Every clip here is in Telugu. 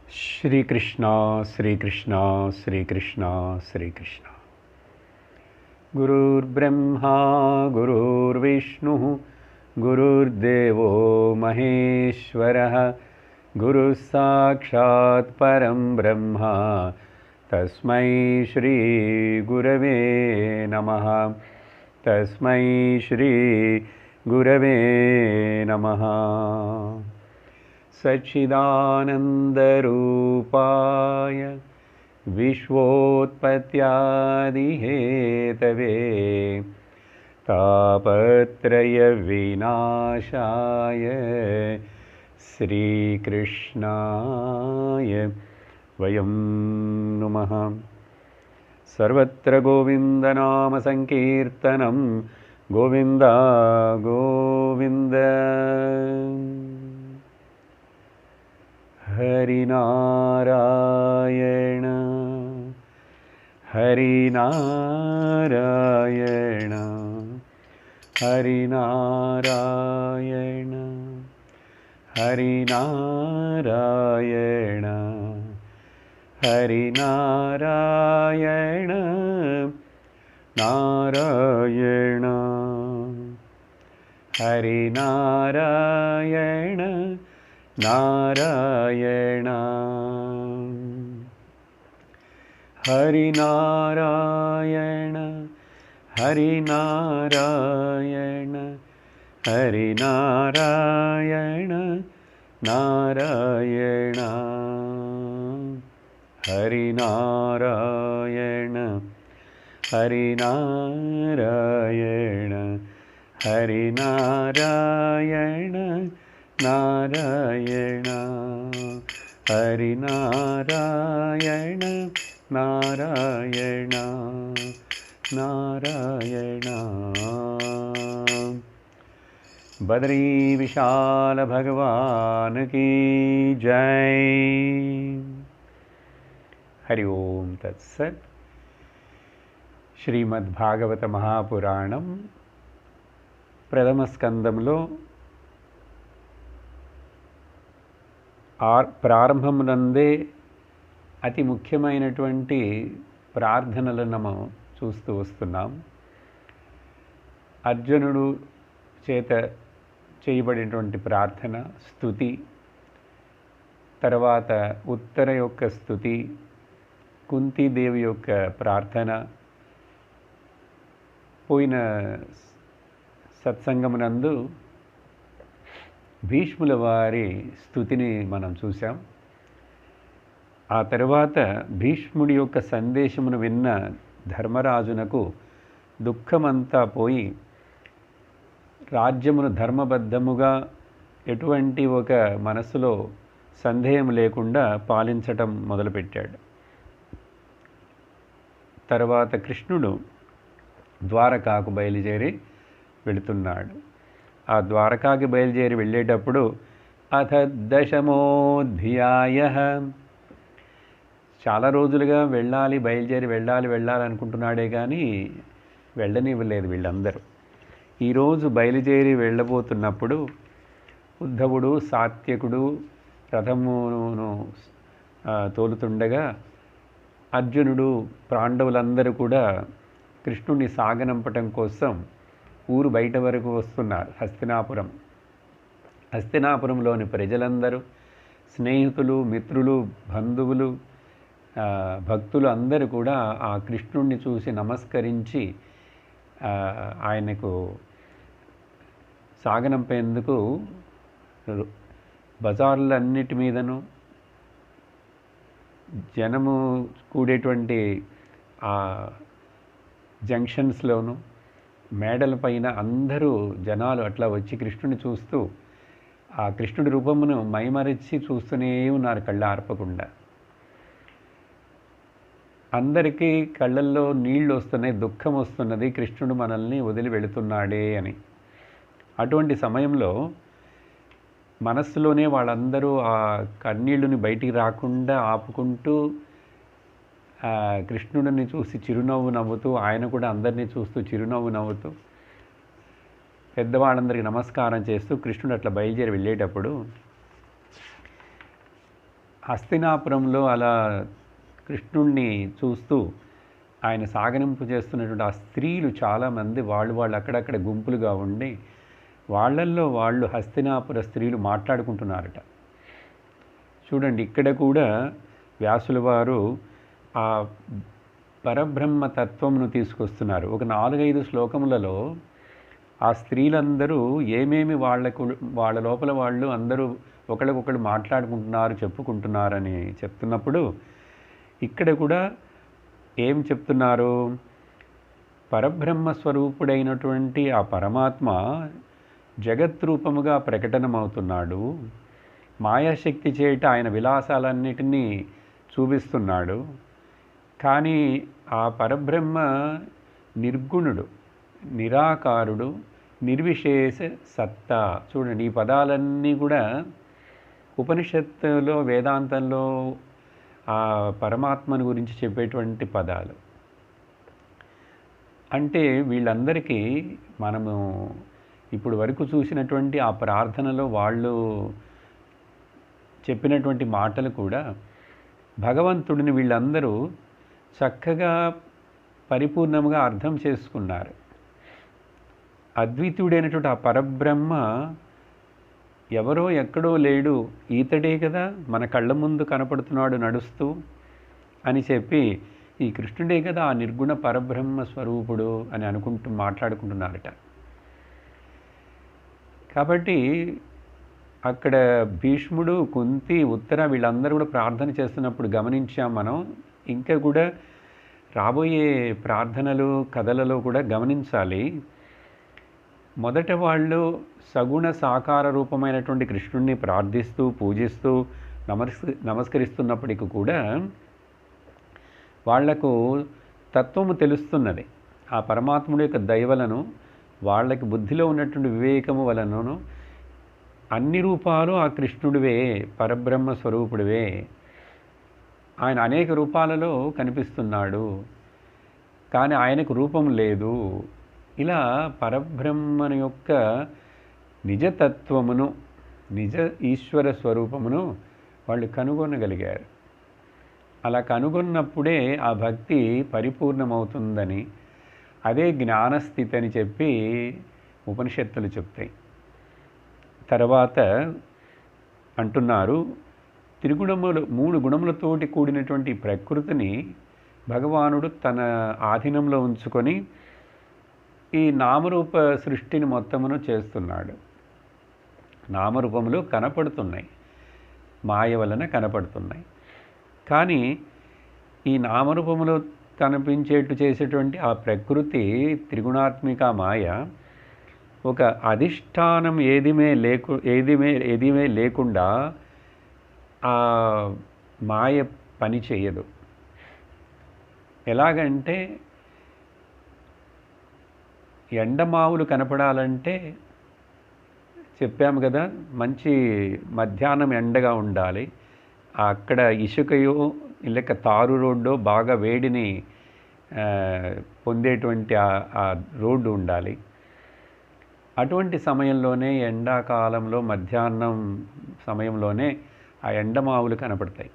श्रीकृष्ण श्रीकृष्ण श्रीकृष्ण श्रीकृष्ण। गुरुर्ब्रह्मा गुरुर्विष्णुः गुरुर्देवो महेश्वरः गुरुः साक्षात् परं ब्रह्म तस्मै श्री गुरवे नमः। तस्मै श्री गुरवे नमः। सच्चिदानन्दरूपाय विश्वोत्पत्त्यादिहेतवे तापत्रयविनाशाय श्रीकृष्णाय वयं नुमः। सर्वत्र गोविन्दनामसङ्कीर्तनं गोविन्द गोविन्द। हरिनारायण हरिनारायण हरिनारायण हरिनारायण हरिनारायण नारायण हरिनारायण नारायण हरिनारायण हरिनारायण हरिनारायण नारायण हरिनारायण हरिनारायण हरिनारायण नारायण हरिनारायण नारायण नारायण। बद्री विशाल भगवान की जय। हरि ओम तत्सत्। श्रीमद्भागवत महापुराणं प्रथम स्कंदंलो ప్రారంభమునందే అతి ముఖ్యమైనటువంటి ప్రార్థనలను మనం చూస్తూ వస్తున్నాం. అర్జునుడు చేత చేయబడినటువంటి ప్రార్థన స్తుతి, తర్వాత ఉత్తర యొక్క స్తుతి, కుంతీదేవి యొక్క ప్రార్థన, పోయిన సత్సంగమునందు భీష్ముల వారి స్తుతిని మనం చూసాం. ఆ తర్వాత భీష్ముడి యొక్క సందేశమును విన్న ధర్మరాజునకు దుఃఖమంతా పోయి రాజ్యమును ధర్మబద్ధముగా ఎటువంటి ఒక మనసులో సందేహం లేకుండా పాలించటం మొదలుపెట్టాడు. తర్వాత కృష్ణుడు ద్వారకాకు బయలుదేరి వెళుతున్నాడు. ఆ ద్వారకాకి బయలుదేరి వెళ్ళేటప్పుడు అథ దశమోధ్యాయః, చాలా రోజులుగా బయలుదేరి వెళ్ళాలనుకుంటున్నాడే కానీ వెళ్ళనివ్వలేదు వీళ్ళందరూ. ఈరోజు బయలుదేరి వెళ్ళబోతున్నప్పుడు ఉద్ధవుడు సాత్యకుడు రథమును తోలుతుండగా అర్జునుడు పాండవులందరూ కూడా కృష్ణుడిని సాగనంపటం కోసం ఊరు బయట వరకు వస్తున్నారు. హస్తినాపురంలోని ప్రజలందరూ, స్నేహితులు, మిత్రులు, బంధువులు, భక్తులు అందరూ కూడా ఆ కృష్ణుడిని చూసి నమస్కరించి ఆయనకు సాగనంపేందుకు బజార్లన్నిటి మీదను, జనము కూడేటువంటి జంక్షన్స్లోను, మేడల పైన అందరూ జనాలు అట్లా వచ్చి కృష్ణుని చూస్తూ ఆ కృష్ణుడి రూపమును మైమరిచి చూస్తూనే ఉన్నారు కళ్ళ ఆర్పకుండా. అందరికీ కళ్ళల్లో నీళ్లు వస్తున్నాయి, దుఃఖం వస్తున్నది, కృష్ణుడు మనల్ని వదిలి వెళుతున్నాడే అని. అటువంటి సమయంలో మనస్సులోనే వాళ్ళందరూ ఆ కన్నీళ్ళని బయటికి రాకుండా ఆపుకుంటూ కృష్ణుడిని చూసి చిరునవ్వు నవ్వుతూ, ఆయన కూడా అందరినీ చూస్తూ చిరునవ్వు నవ్వుతూ పెద్దవాళ్ళందరికీ నమస్కారం చేస్తూ కృష్ణుడు అట్లా బయలుదేరి వెళ్ళేటప్పుడు హస్తినాపురంలో అలా కృష్ణుణ్ణి చూస్తూ ఆయన సాగనింపు చేస్తున్నటువంటి ఆ స్త్రీలు చాలామంది వాళ్ళు అక్కడక్కడ గుంపులుగా ఉండి వాళ్ళల్లో వాళ్ళు హస్తినాపుర స్త్రీలు మాట్లాడుకుంటున్నారట. చూడండి, ఇక్కడ కూడా వ్యాసుల వారు ఆ పరబ్రహ్మ తత్వమును తీసుకొస్తున్నారు. ఒక 4-5 శ్లోకములలో ఆ స్త్రీలందరూ ఏమేమి వాళ్ళ లోపల వాళ్ళు అందరూ ఒకళ్ళకొకళ్ళు మాట్లాడుకుంటున్నారు, చెప్పుకుంటున్నారని చెప్తున్నప్పుడు ఇక్కడ కూడా ఏం చెప్తున్నారు? పరబ్రహ్మ స్వరూపుడైనటువంటి ఆ పరమాత్మ జగద్రూపముగా ప్రకటనమవుతున్నాడు. మాయాశక్తి చేత ఆయన విలాసాలన్నిటినీ చూపిస్తున్నాడు. కానీ ఆ పరబ్రహ్మ నిర్గుణుడు, నిరాకారుడు, నిర్విశేష సత్తా. చూడండి, ఈ పదాలన్నీ కూడా ఉపనిషత్తులో, వేదాంతంలో ఆ పరమాత్మను గురించి చెప్పేటువంటి పదాలు. అంటే వీళ్ళందరికీ మనము ఇప్పుడు వరకు చూసినటువంటి ఆ ప్రార్థనలో వాళ్ళు చెప్పినటువంటి మాటలు కూడా భగవంతుడిని వీళ్ళందరూ చక్కగా పరిపూర్ణంగా అర్థం చేసుకున్నారు. అద్వితీయుడైనటువంటి ఆ పరబ్రహ్మ ఎవరో ఎక్కడో లేడు, ఈతడే కదా మన కళ్ళ ముందు కనపడుతున్నాడు నడుస్తూ అని చెప్పి, ఈ కృష్ణుడే కదా ఆ నిర్గుణ పరబ్రహ్మ స్వరూపుడు అని మాట్లాడుకుంటున్నారట. కాబట్టి అక్కడ భీష్ముడు, కుంతి, ఉత్తర వీళ్ళందరూ కూడా ప్రార్థన చేస్తున్నప్పుడు గమనించాం మనం. ఇంకా కూడా రాబోయే ప్రార్థనలు, కథలలో కూడా గమనించాలి. మొదట వాళ్ళు సగుణ సాకార రూపమైనటువంటి కృష్ణుణ్ణి ప్రార్థిస్తూ, పూజిస్తూ, నమస్కరిస్తున్నప్పటికీ కూడా వాళ్లకు తత్వము తెలుస్తున్నది. ఆ పరమాత్ముడి యొక్క దయవలను, వాళ్ళకి బుద్ధిలో ఉన్నటువంటి వివేకము వలనను అన్ని రూపాలు ఆ కృష్ణుడివే, పరబ్రహ్మ స్వరూపుడివే. ఆయన అనేక రూపాలలో కనిపిస్తున్నాడు, కానీ ఆయనకు రూపం లేదు. ఇలా పరబ్రహ్మను యొక్క నిజతత్వమును, నిజ ఈశ్వర స్వరూపమును వాళ్ళు కనుగొనగలిగారు. అలా కనుగొన్నప్పుడే ఆ భక్తి పరిపూర్ణమవుతుందని, అదే జ్ఞానస్థితి అని చెప్పి ఉపనిషత్తులు చెప్తాయి. తర్వాత అంటున్నారు, త్రిగుణములు, 3 గుణములతోటి కూడినటువంటి ప్రకృతిని భగవానుడు తన ఆధీనంలో ఉంచుకొని ఈ నామరూప సృష్టిని మొత్తమును చేస్తున్నాడు. నామరూపములు కనపడుతున్నాయి, మాయ వలన కనపడుతున్నాయి. కానీ ఈ నామరూపములు కనిపించేట్టు చేసేటువంటి ఆ ప్రకృతి త్రిగుణాత్మిక మాయ ఒక అధిష్టానం ఏదిమే లేకుండా ఆ మాయ పని చేయదు. ఎలాగంటే ఎండమావులు కనపడాలంటే చెప్పాము కదా, మంచి మధ్యాహ్నం ఎండగా ఉండాలి. అక్కడ ఇసుకయో లేక తారు రోడ్డో బాగా వేడిని పొందేటువంటి ఆ రోడ్డు ఉండాలి. అటువంటి సమయంలోనే, ఎండాకాలంలో మధ్యాహ్నం సమయంలోనే ఆ ఎండమావులు కనపడతాయి.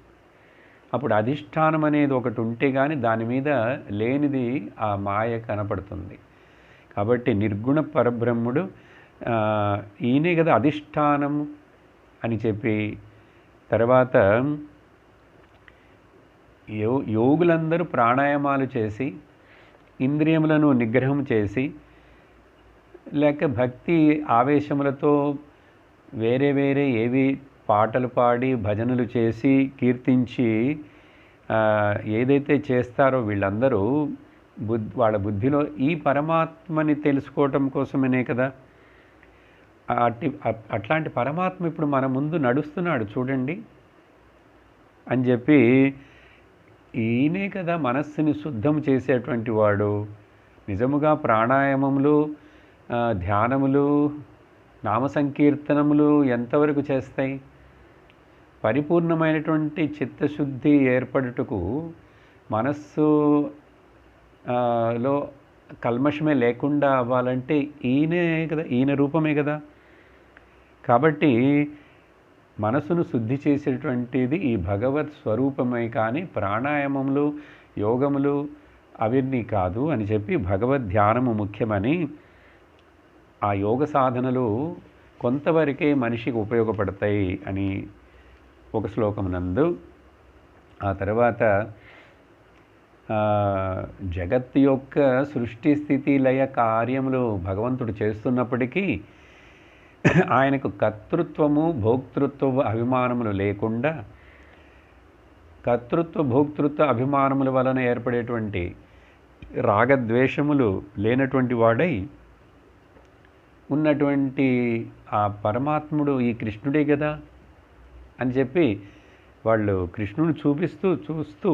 అప్పుడు అధిష్టానం అనేది ఒకటి ఉంటే కానీ దాని మీద లేనిది ఆ మాయ కనపడుతుంది. కాబట్టి నిర్గుణ పరబ్రహ్ముడు ఈయనే కదా అధిష్టానం అని చెప్పి, తర్వాత యోగులందరూ ప్రాణాయామాలు చేసి ఇంద్రియములను నిగ్రహం చేసి, లేక భక్తి ఆవేశములతో వేరే ఏవి పాటలు పాడి భజనలు చేసి కీర్తించి ఏదైతే చేస్తారో వీళ్ళందరూ వాళ్ళ బుద్ధిలో ఈ పరమాత్మని తెలుసుకోవటం కోసమనే కదా. అట్లాంటి పరమాత్మ ఇప్పుడు మన ముందు నడుస్తున్నాడు చూడండి అని చెప్పి, ఈయనే కదా మనస్సుని శుద్ధం చేసేటువంటి వాడు. నిజముగా ప్రాణాయామములు, ధ్యానములు, నామ సంకీర్తనములు ఎంతవరకు చేస్తాయి? పరిపూర్ణమైనటువంటి చిత్తశుద్ధి ఏర్పడుటకు, మనస్సు లో కల్మషమే లేకుండా అవ్వాలంటే ఈయనే కదా, ఈయన రూపమే కదా. కాబట్టి మనసును శుద్ధి చేసేటువంటిది ఈ భగవత్ స్వరూపమే కానీ ప్రాణాయామములు యోగములు అవన్నీ కాదు అని చెప్పి భగవద్ ధ్యానము ముఖ్యమని ఆ యోగ సాధనలు కొంతవరకే మనిషికి ఉపయోగపడతాయి అని ఒక శ్లోకమునందు, ఆ తర్వాత జగత్తు యొక్క సృష్టి స్థితి లయ కార్యములు భగవంతుడు చేస్తున్నప్పటికీ ఆయనకు కర్తృత్వము భోక్తృత్వ అభిమానములు లేకుండా కర్తృత్వ భోక్తృత్వ అభిమానముల వలన ఏర్పడేటువంటి రాగద్వేషములు లేనటువంటి వాడై ఉన్నటువంటి ఆ పరమాత్ముడు ఈ కృష్ణుడే కదా అని చెప్పి వాళ్ళు కృష్ణుని చూస్తూ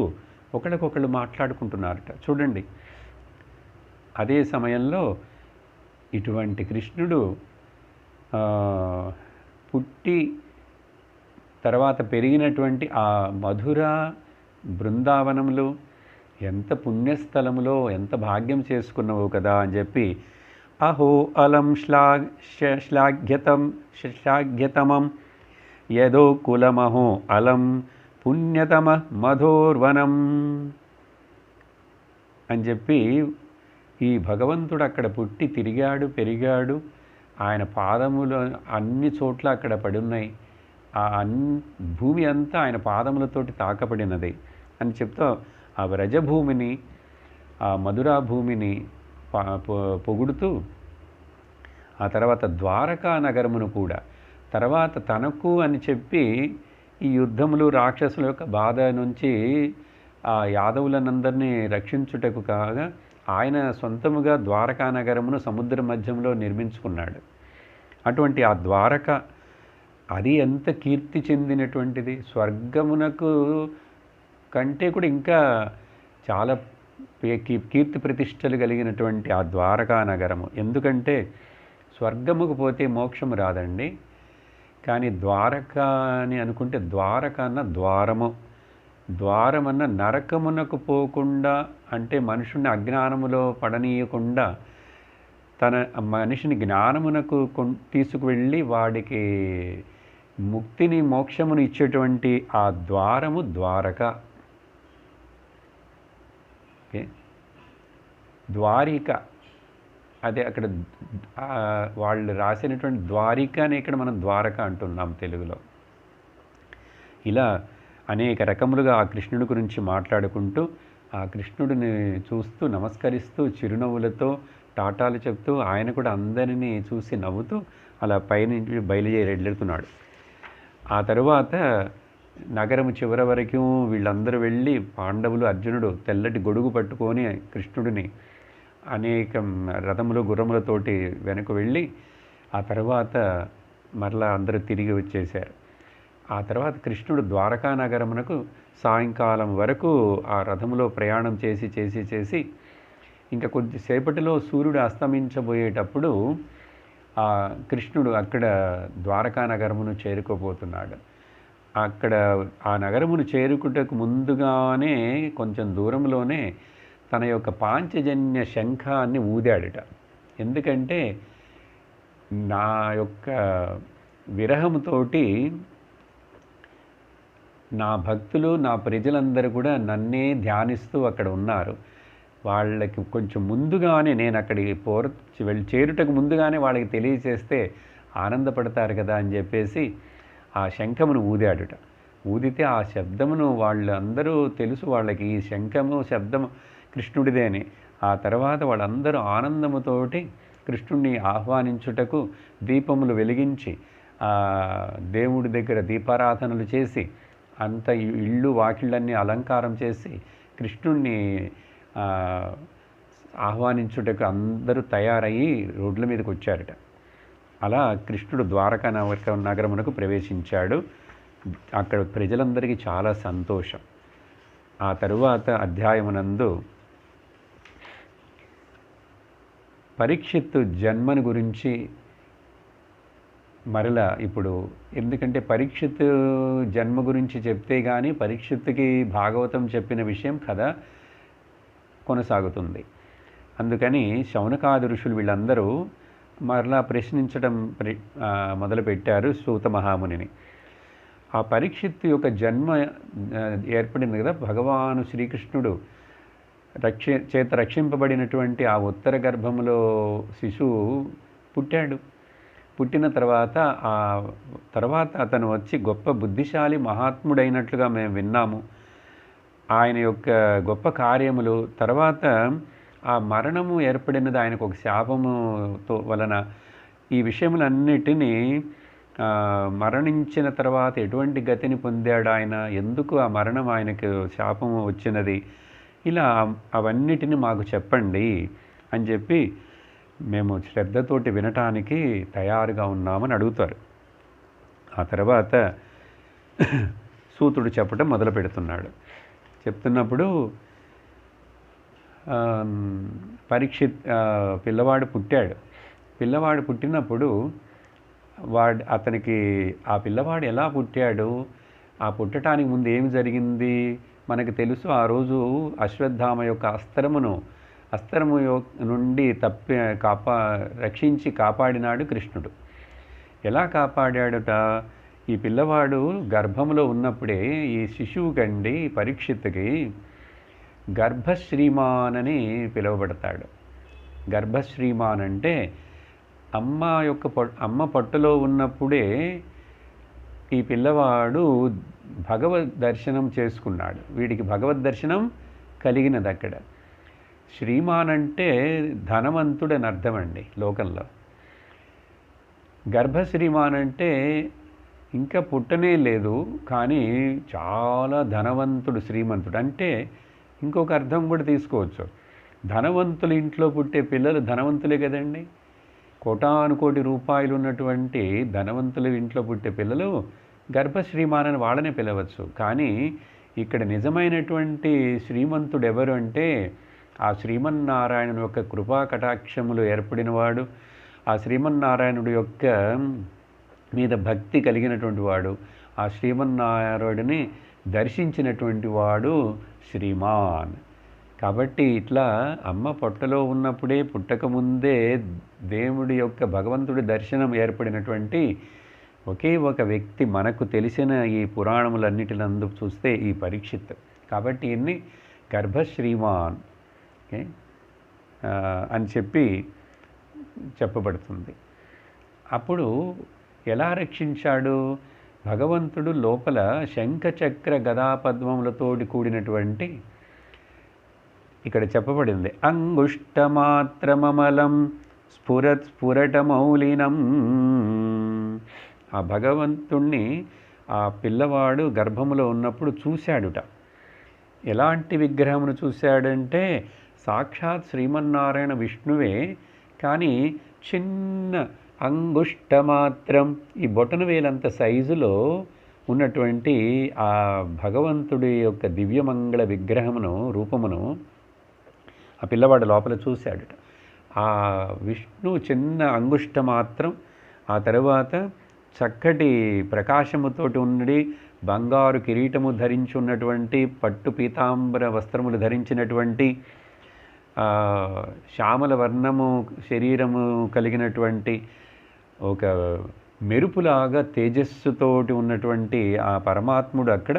ఒకళ్ళకొకళ్ళు మాట్లాడుకుంటున్నారట. చూడండి, అదే సమయంలో ఇటువంటి కృష్ణుడు పుట్టి తర్వాత పెరిగినటువంటి ఆ మధుర బృందావనములు ఎంత పుణ్యస్థలములో ఎంత భాగ్యం చేసుకున్నావు కదా అని చెప్పి అహో అలం శ్లాఘ్యతమం యదో కులమహో అలం పుణ్యతమ మధోర్వనం అని చెప్పి ఈ భగవంతుడు అక్కడ పుట్టి తిరిగాడు పెరిగాడు, ఆయన పాదములు అన్ని చోట్ల అక్కడ పడి ఉన్నాయి, ఆ భూమి అంతా ఆయన పాదములతోటి తాకబడినది అని చెప్తూ ఆ వ్రజభూమిని ఆ మధురా భూమిని పొగుడుతూ ఆ తర్వాత ద్వారకా నగరమును కూడా తర్వాత తనకు అని చెప్పి ఈ యుద్ధములు రాక్షసుల యొక్క బాధ నుంచి ఆ యాదవులనందరినీ రక్షించుటకు కాగా ఆయన సొంతముగా ద్వారకా నగరమును సముద్ర మధ్యంలో నిర్మించుకున్నాడు. అటువంటి ఆ ద్వారక అది ఎంత కీర్తి చెందినటువంటిది, స్వర్గమునకు కంటే కూడా ఇంకా చాలా కీర్తి ప్రతిష్టలు కలిగినటువంటి ఆ ద్వారకా నగరము. ఎందుకంటే స్వర్గముకు పోతే మోక్షము రాదండి, కానీ ద్వారక అని అనుకుంటే ద్వారక అన్న ద్వారము, ద్వారమన్న నరకమునకు పోకుండా అంటే మనుషుని అజ్ఞానములో పడనీయకుండా తన మనిషిని జ్ఞానమునకు తీసుకువెళ్ళి వాడికి ముక్తిని మోక్షమును ఇచ్చేటువంటి ఆ ద్వారము ద్వారక. ఓకే, ద్వారిక అదే అక్కడ వాళ్ళు రాసినటువంటి ద్వారిక అని ఇక్కడ మనం ద్వారక అంటున్నాం తెలుగులో. ఇలా అనేక రకములుగా ఆ కృష్ణుడి గురించి మాట్లాడుకుంటూ ఆ కృష్ణుడిని చూస్తూ నమస్కరిస్తూ చిరునవ్వులతో టాటాలు చెప్తూ ఆయన కూడా అందరినీ చూసి నవ్వుతూ అలా పైనుంచి బయలుదేరెళ్తున్నాడు. ఆ తరువాత నగరము చివరి వరకు వీళ్ళందరూ వెళ్ళి పాండవులు అర్జునుడు తెల్లటి గొడుగు పట్టుకొని కృష్ణుడిని అనేక రథములు గుర్రములతోటి వెనక వెళ్ళి ఆ తర్వాత మరలా అందరూ తిరిగి వచ్చేశారు. ఆ తర్వాత కృష్ణుడు ద్వారకా నగరమునకు సాయంకాలం వరకు ఆ రథములో ప్రయాణం చేసి ఇంకా కొద్దిసేపటిలో సూర్యుడు అస్తమించబోయేటప్పుడు ఆ కృష్ణుడు అక్కడ ద్వారకా నగరమును చేరుకోబోతున్నాడు. అక్కడ ఆ నగరమును చేరుకుటకు ముందుగానే కొంచెం దూరంలోనే తన యొక్క పాంచజన్య శంఖాన్ని ఊదాడట. ఎందుకంటే నా యొక్క విరహముతోటి నా భక్తులు నా ప్రజలందరూ కూడా నన్నే ధ్యానిస్తూ అక్కడ ఉన్నారు, వాళ్ళకి కొంచెం ముందుగానే నేను అక్కడికి చేరుటకు ముందుగానే వాళ్ళకి తెలియచేస్తే ఆనందపడతారు కదా అని చెప్పేసి ఆ శంఖమును ఊదాడుట. ఊదితే ఆ శబ్దమును వాళ్ళందరూ తెలుసు, వాళ్ళకి ఈ శంఖము శబ్దము కృష్ణుడిదే అని. ఆ తర్వాత వాళ్ళందరూ ఆనందముతోటి కృష్ణుడిని ఆహ్వానించుటకు దీపములు వెలిగించి దేవుడి దగ్గర దీపారాధనలు చేసి అంత ఇళ్ళు వాకిళ్ళన్నీ అలంకారం చేసి కృష్ణుడిని ఆహ్వానించుటకు అందరూ తయారయ్యి రోడ్ల మీదకి వచ్చారట. అలా కృష్ణుడు ద్వారకా నగరమునకు ప్రవేశించాడు. అక్కడ ప్రజలందరికీ చాలా సంతోషం. ఆ తరువాత అధ్యాయమునందు పరీక్షిత్తు జన్మను గురించి మరలా ఇప్పుడు, ఎందుకంటే పరీక్షిత్తు జన్మ గురించి చెప్తే కానీ పరీక్షిత్తుకి భాగవతం చెప్పిన విషయం కథ కొనసాగుతుంది. అందుకని శౌనకాది ఋషులు వీళ్ళందరూ మరలా ప్రశ్నించడం మొదలుపెట్టారు సూత మహామునిని. ఆ పరీక్షిత్తు యొక్క జన్మ ఏర్పడింది కదా, భగవాను శ్రీకృష్ణుడు చేత రక్షింపబడినటువంటి ఆ ఉత్తర గర్భములో శిశువు పుట్టాడు. పుట్టిన తర్వాత ఆ తర్వాత అతను వచ్చి గొప్ప బుద్ధిశాలి మహాత్ముడైనట్లుగా మేము విన్నాము. ఆయన యొక్క గొప్ప కార్యములు తర్వాత ఆ మరణము ఏర్పడినది ఆయనకు ఒక శాపముతో వలన ఈ విషయములన్నిటినీ మరణించిన తర్వాత ఎటువంటి గతిని పొందాడు ఆయన, ఎందుకు ఆ మరణం ఆయనకు శాపము వచ్చినది, ఇలా అవన్నిటిని మాకు చెప్పండి అని చెప్పి మేము శ్రద్ధతోటి వినటానికి తయారుగా ఉన్నామని అడుగుతారు. ఆ తర్వాత సూతుడు చెప్పటం మొదలు పెడుతున్నాడు. చెప్తున్నప్పుడు పిల్లవాడు పుట్టాడు. పిల్లవాడు పుట్టినప్పుడు అతనికి ఆ పిల్లవాడు ఎలా పుట్టాడు, ఆ పుట్టడానికి ముందు ఏమి జరిగింది మనకు తెలుసు. ఆ రోజు అశ్వత్థామ యొక్క అస్త్రము నుండి రక్షించి కాపాడినాడు కృష్ణుడు. ఎలా కాపాడాడుట, ఈ పిల్లవాడు గర్భంలో ఉన్నప్పుడే ఈ శిశువు కండి పరీక్షిత్తుకి గర్భశ్రీమాన్ అని పిలువబడతాడు. గర్భశ్రీమాన్ అంటే అమ్మ పట్టులో ఉన్నప్పుడే ఈ పిల్లవాడు భగవద్ దర్శనం చేసుకున్నాడు. వీడికి భగవద్ దర్శనం కలిగినది అక్కడ. శ్రీమాన్ అంటే ధనవంతుడని అర్థం అండి లోకంలో. గర్భశ్రీమాన్ అంటే ఇంకా పుట్టనే లేదు కానీ చాలా ధనవంతుడు, శ్రీమంతుడు అంటే ఇంకొక అర్థం కూడా తీసుకోవచ్చు. ధనవంతుల ఇంట్లో పుట్టే పిల్లలు ధనవంతులే కదండి. కోటానుకోటి రూపాయలు ఉన్నటువంటి ధనవంతుల ఇంట్లో పుట్టే పిల్లలు గర్భశ్రీమానని వాళ్ళనే పిలవచ్చు. కానీ ఇక్కడ నిజమైనటువంటి శ్రీమంతుడు ఎవరు అంటే ఆ శ్రీమన్నారాయణుని యొక్క కృపా కటాక్షములు ఏర్పడినవాడు, ఆ శ్రీమన్నారాయణుడి యొక్క మీద భక్తి కలిగినటువంటి వాడు, ఆ శ్రీమన్నారాయణుడిని దర్శించినటువంటి వాడు శ్రీమాన్. కాబట్టి ఇట్లా అమ్మ పొట్టలో ఉన్నప్పుడే పుట్టకముందే దేవుడి యొక్క భగవంతుడి దర్శనం ఏర్పడినటువంటి ఒకే ఒక వ్యక్తి మనకు తెలిసిన ఈ పురాణములన్నిటినందు చూస్తే ఈ పరీక్షిత్. కాబట్టి ఇన్ని గర్భశ్రీమాన్ అని చెప్పబడుతుంది. అప్పుడు ఎలా రక్షించాడు భగవంతుడు? లోపల శంఖచక్ర గదాపద్మములతోటి కూడినటువంటి, ఇక్కడ చెప్పబడింది, అంగుష్టమాత్రమమలం స్ఫురటమౌలినం. ఆ భగవంతుణ్ణి ఆ పిల్లవాడు గర్భములో ఉన్నప్పుడు చూశాడుట. ఎలాంటి విగ్రహమును చూశాడంటే సాక్షాత్ శ్రీమన్నారాయణ విష్ణువే, కానీ చిన్న అంగుష్టమాత్రం, ఈ బొటన వేలంత సైజులో ఉన్నటువంటి ఆ భగవంతుడి యొక్క దివ్యమంగళ విగ్రహమును, రూపమును ఆ పిల్లవాడు లోపల చూశాడుట. ఆ విష్ణు చిన్న అంగుష్టమాత్రం, ఆ తర్వాత చక్కటి ప్రకాశముతోటి ఉన్నది, బంగారు కిరీటము ధరించి ఉన్నటువంటి, పట్టు పీతాంబర వస్త్రములు ధరించినటువంటి, శ్యామల వర్ణము శరీరము కలిగినటువంటి, ఒక మెరుపులాగా తేజస్సుతోటి ఉన్నటువంటి ఆ పరమాత్ముడు అక్కడ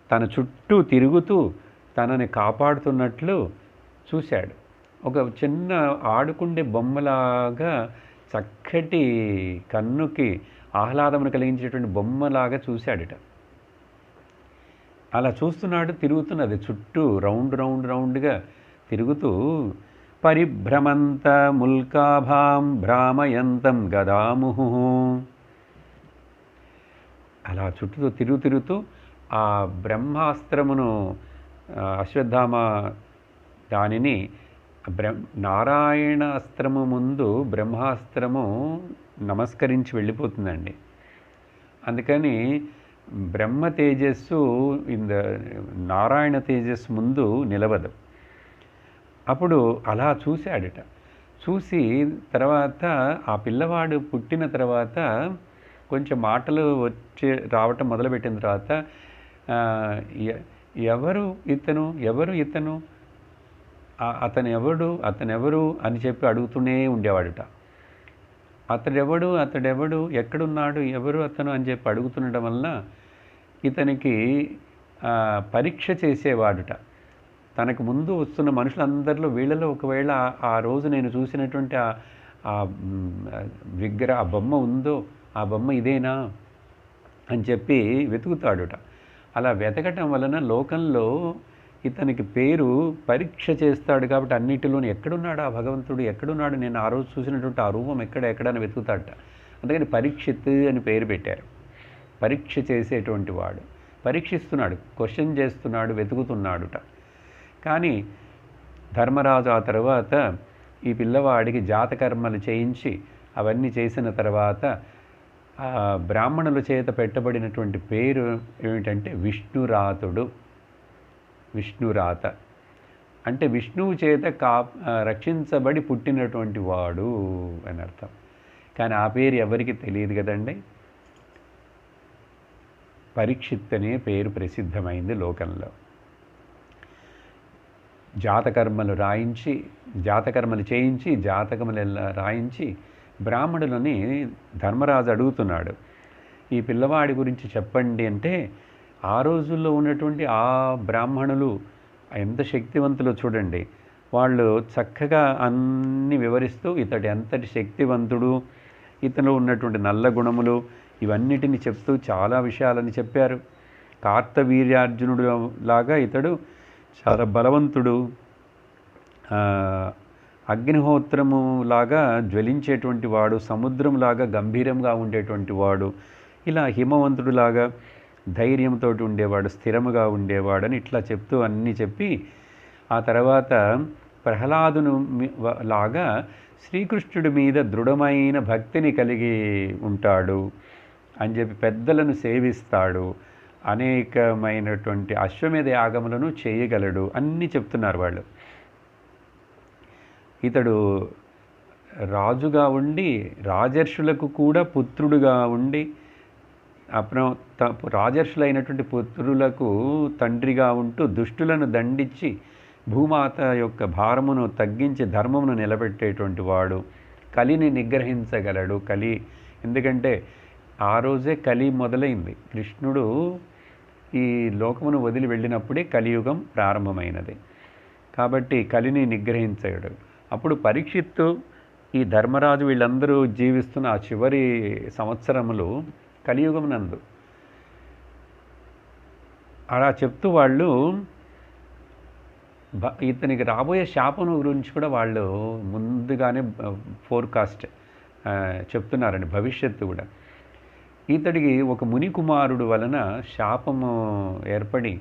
తన చుట్టూ తిరుగుతూ తనని కాపాడుతున్నట్లు చూశాడు. ఒక చిన్న ఆడుకుండే బొమ్మలాగా, చక్కటి కన్నుకి ఆహ్లాదమును కలిగించేటువంటి బొమ్మలాగా చూశాడట. అలా చూస్తున్నాడు, తిరుగుతున్నది చుట్టూ రౌండ్గా తిరుగుతూ, పరిభ్రమంత ముల్కాభాం భ్రామయంతం గదాముహు. అలా చుట్టూ తిరుగుతూ ఆ బ్రహ్మాస్త్రమును, అశ్వత్థామ దానిని నారాయణ అస్త్రము ముందు బ్రహ్మాస్త్రము నమస్కరించి వెళ్ళిపోతుందండి. అందుకని బ్రహ్మ తేజస్సు నారాయణ తేజస్సు ముందు నిలవదు. అప్పుడు అలా చూశాడట. చూసి తర్వాత ఆ పిల్లవాడు పుట్టిన తర్వాత కొంచెం మాటలు రావటం మొదలుపెట్టిన తర్వాత ఎవరు ఇతను అతనెవరు అని చెప్పి అడుగుతూనే ఉండేవాడుట. అతడెవడు ఎక్కడున్నాడు ఎవరు అతను అని చెప్పి అడుగుతుండడం వలన ఇతనికి పరీక్ష చేసేవాడుట. తనకు ముందు వస్తున్న మనుషులందరిలో వీళ్ళలో ఒకవేళ ఆ రోజు నేను చూసినటువంటి ఆ ఆ బొమ్మ ఉందో ఆ బొమ్మ ఇదేనా అని చెప్పి వెతుకుతాడుట. అలా వెతకటం వలన లోకంలో ఇతనికి పేరు పరీక్ష చేస్తాడు. కాబట్టి అన్నిటిలోనూ ఎక్కడున్నాడు ఆ భగవంతుడు, ఎక్కడున్నాడు, నేను ఆ రోజు చూసినటువంటి ఆ రూపం ఎక్కడని వెతుకుతాడట. అందుకని పరీక్షిత్ అని పేరు పెట్టారు. పరీక్ష చేసేటువంటి వాడు, పరీక్షిస్తున్నాడు, క్వశ్చన్ చేస్తున్నాడు, వెతుకుతున్నాడుట. కానీ ధర్మరాజు ఆ తర్వాత ఈ పిల్లవాడికి జాతకర్మలు చేయించి అవన్నీ చేసిన తర్వాత బ్రాహ్మణుల చేత పెట్టబడినటువంటి పేరు ఏమిటంటే విష్ణురాతుడు. విష్ణురాత అంటే విష్ణువు చేత రక్షించబడి పుట్టినటువంటి వాడు అని అర్థం. కానీ ఆ పేరు ఎవరికి తెలియదు కదండి. పరీక్షిత్ అనే పేరు ప్రసిద్ధమైంది లోకంలో. జాతకర్మలు చేయించి జాతకములు రాయించి బ్రాహ్మణులని ధర్మరాజు అడుగుతున్నాడు, ఈ పిల్లవాడి గురించి చెప్పండి అంటే ఆ రోజుల్లో ఉన్నటువంటి ఆ బ్రాహ్మణులు ఎంత శక్తివంతులో చూడండి. వాళ్ళు చక్కగా అన్ని వివరిస్తూ ఇతడు ఎంతటి శక్తివంతుడు, ఇతనిలో ఉన్నటువంటి నల్ల గుణములు ఇవన్నిటిని చెప్తూ చాలా విషయాలని చెప్పారు. కార్తవీర్యార్జునుడు లాగా ఇతడు చాలా బలవంతుడు, అగ్నిహోత్రము లాగా జ్వలించేటువంటి వాడు, సముద్రంలాగా గంభీరంగా ఉండేటువంటి వాడు, ఇలా హిమవంతుడులాగా ధైర్యంతో ఉండేవాడు, స్థిరముగా ఉండేవాడని ఇట్లా చెప్తూ అన్నీ చెప్పి ఆ తర్వాత ప్రహ్లాదును లాగా శ్రీకృష్ణుడి మీద దృఢమైన భక్తిని కలిగి ఉంటాడు అని చెప్పి పెద్దలను సేవిస్తాడు, అనేకమైనటువంటి అశ్వమేధ యాగములను చేయగలడు అన్నీ చెప్తున్నారు వాళ్ళు. ఇతడు రాజుగా ఉండి రాజర్షులకు కూడా పుత్రుడుగా ఉండి రాజర్షులైనటువంటి పుత్రులకు తండ్రిగా ఉంటూ దుష్టులను దండించి భూమాత యొక్క భారమును తగ్గించి ధర్మమును నిలబెట్టేటువంటి వాడు, కలిని నిగ్రహించగలడు. కలి ఎందుకంటే ఆ రోజే కలి మొదలైంది. కృష్ణుడు ఈ లోకమును వదిలి వెళ్ళినప్పుడే కలియుగం ప్రారంభమైనది. కాబట్టి కలిని నిగ్రహించగలడు. అప్పుడు పరీక్షిత్తు ఈ ధర్మరాజు వీళ్ళందరూ జీవిస్తున్న ఆ చివరి సంవత్సరములు కలియుగం నందు అలా చెప్తూ వాళ్ళు ఇతనికి రాబోయే శాపం గురించి కూడా వాళ్ళు ముందుగానే ఫోర్కాస్ట్ చెప్తున్నారండి, భవిష్యత్తు కూడా. ఇతడికి ఒక ముని కుమారుడు వలన శాపము ఏర్పడి